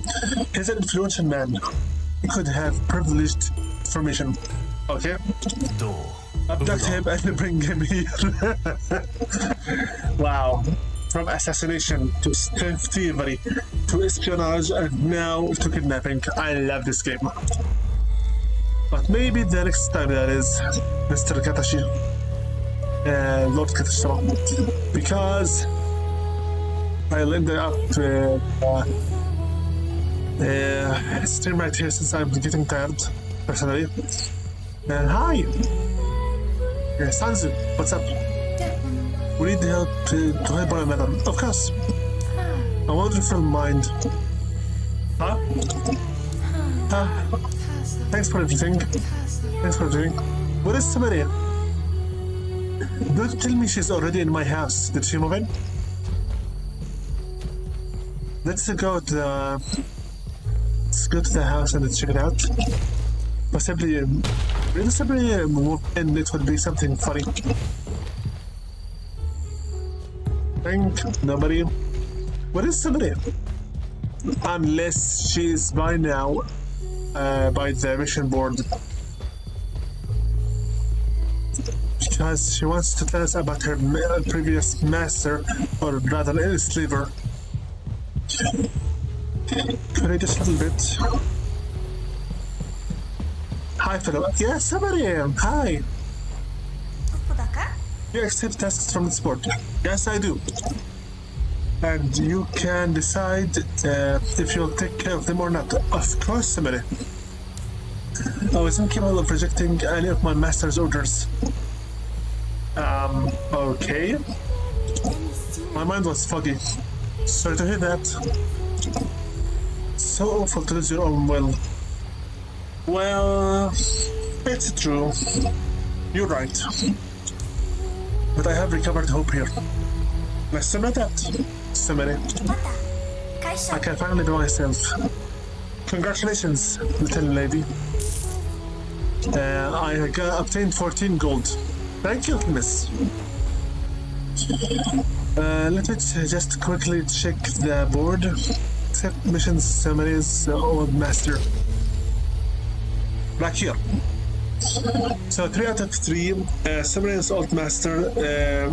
A: He's an influential man. He could have privileged information. Okay? Abduct him and bring him here. Wow. From assassination to thievery to espionage and now to kidnapping. I love this game. But maybe the next time that is Mr. Katashi. Lord Katashi. Because I'll end up stream right here since I'm getting tired personally. And hi! Sanzu, what's up? We need help to help one another. Of course. A wonderful mind. Huh? Thanks for everything. Thanks for everything. Where is Samaria? Don't tell me she's already in my house. Did she move in? Let's go to the house and check it out. Possibly move in, it would be something funny. Think nobody. What is somebody? Unless she's by now by the mission board. Because she wants to tell us about her previous master, or rather enslaver. Could I just a little bit? Hi, fellow. Yes, somebody. Hi. You accept tasks from this board? Yes, I do. And you can decide if you'll take care of them or not. Of course, somebody. I was incapable of rejecting any of my master's orders. Okay. My mind was foggy. Sorry to hear that. So awful to lose your own will. Well, it's true. You're right. But I have recovered hope here. Nice to know that, somebody. I can finally be myself. Congratulations, little lady. I obtained 14 gold. Thank you, miss. Let me just quickly check the board. Accept missions summaries, old master. Back here. So 3 out of 3. Sumerian's Old Master.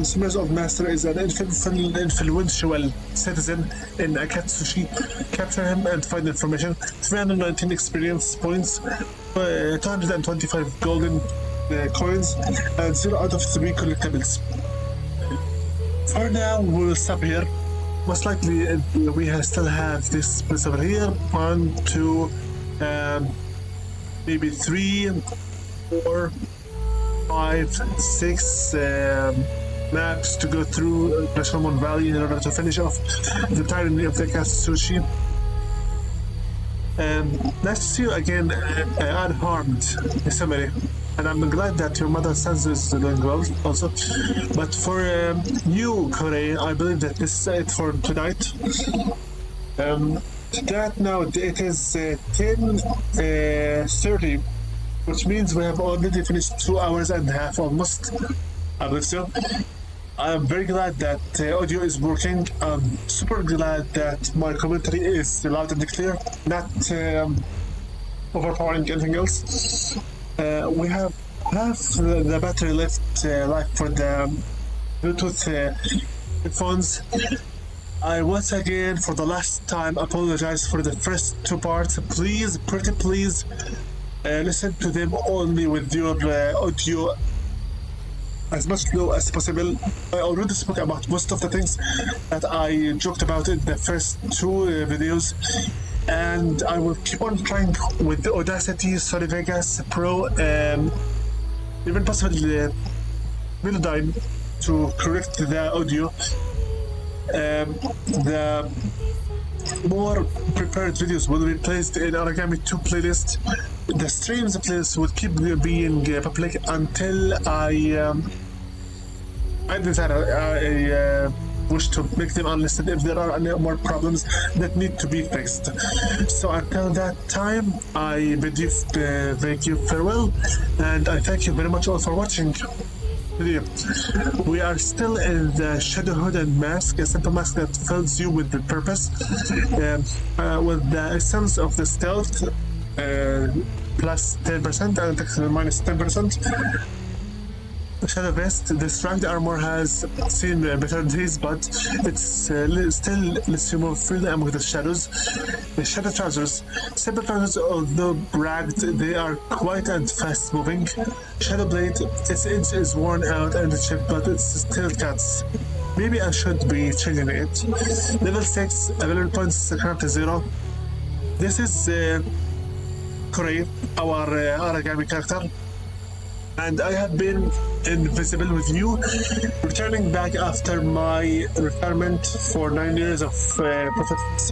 A: Sumerian's Old Master is an influential citizen in Akatsushi. Capture him and find information. 319 experience points, 225 golden coins, and 0 out of 3 collectibles. For now, we'll stop here. Most likely, we still have this place over here. 1, 2, maybe 3, 4, 5, 6 maps to go through the Shamon Valley in order to finish off the tyranny of the Akatsushi. Nice to see you again, unharmed, somebody. And I'm glad that your mother Sanzu is doing well also. But for you, Kore, I believe that this is it for tonight. That now it is 10:30, which means we have already finished 2 hours and a half almost. I believe so. I'm very glad that audio is working. I'm super glad that my commentary is loud and clear, not overpowering anything else. We have half the battery left, like for the Bluetooth headphones. I once again, for the last time, apologize for the first 2 parts. Please, pretty please, listen to them only with your audio as much low as possible. I already spoke about most of the things that I joked about in the first two videos, and I will keep on trying with the Audacity, Sony Vegas Pro, and even possibly Melodyne to correct the audio. The more prepared videos will be placed in Aragami 2 playlist. The streams playlist will keep being public until I decide I wish to make them unlisted if there are any more problems that need to be fixed. So until that time, I bid you farewell, and I thank you very much all for watching. We are still in the Shadowhood and Mask, a simple mask that fills you with the purpose, with the essence of the stealth, plus 10% and minus 10%. Shadow Vest, this ranked armor has seen better days, but it's still lets you move freely among the shadows. The Shadow Trousers, simple trousers, although ragged, they are quiet and fast moving. Shadow Blade, its edge is worn out and chipped, but it still cuts. Maybe I should be changing it. Level 6, available points current to 0. This is Korei, our Aragami character. And I have been invisible with you, returning back after my retirement for 9 years of profits.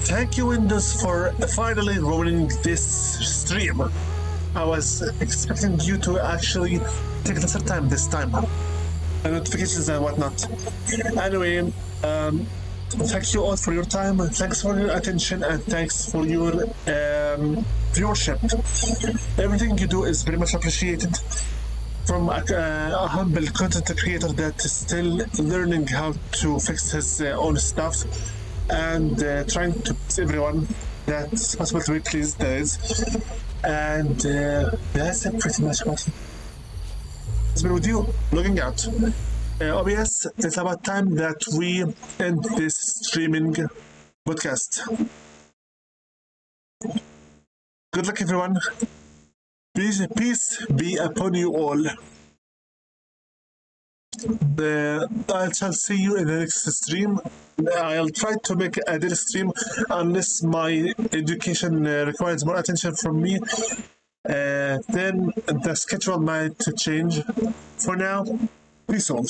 A: Thank you, Windows, for finally ruining this stream. I was expecting you to actually take a little time this time. Notifications and whatnot. Anyway, thank you all for your time, thanks for your attention, and thanks for your viewership. Everything you do is very much appreciated from a humble content creator that is still learning how to fix his own stuff and trying to please everyone that's possible to be pleased days. And that's it pretty much. It's been with you, logging out. OBS, it's about time that we end this streaming podcast. Good luck, everyone. Peace be upon you all. I shall see you in the next stream. I'll try to make a daily stream unless my education requires more attention from me. Then the schedule might change. For now, peace all.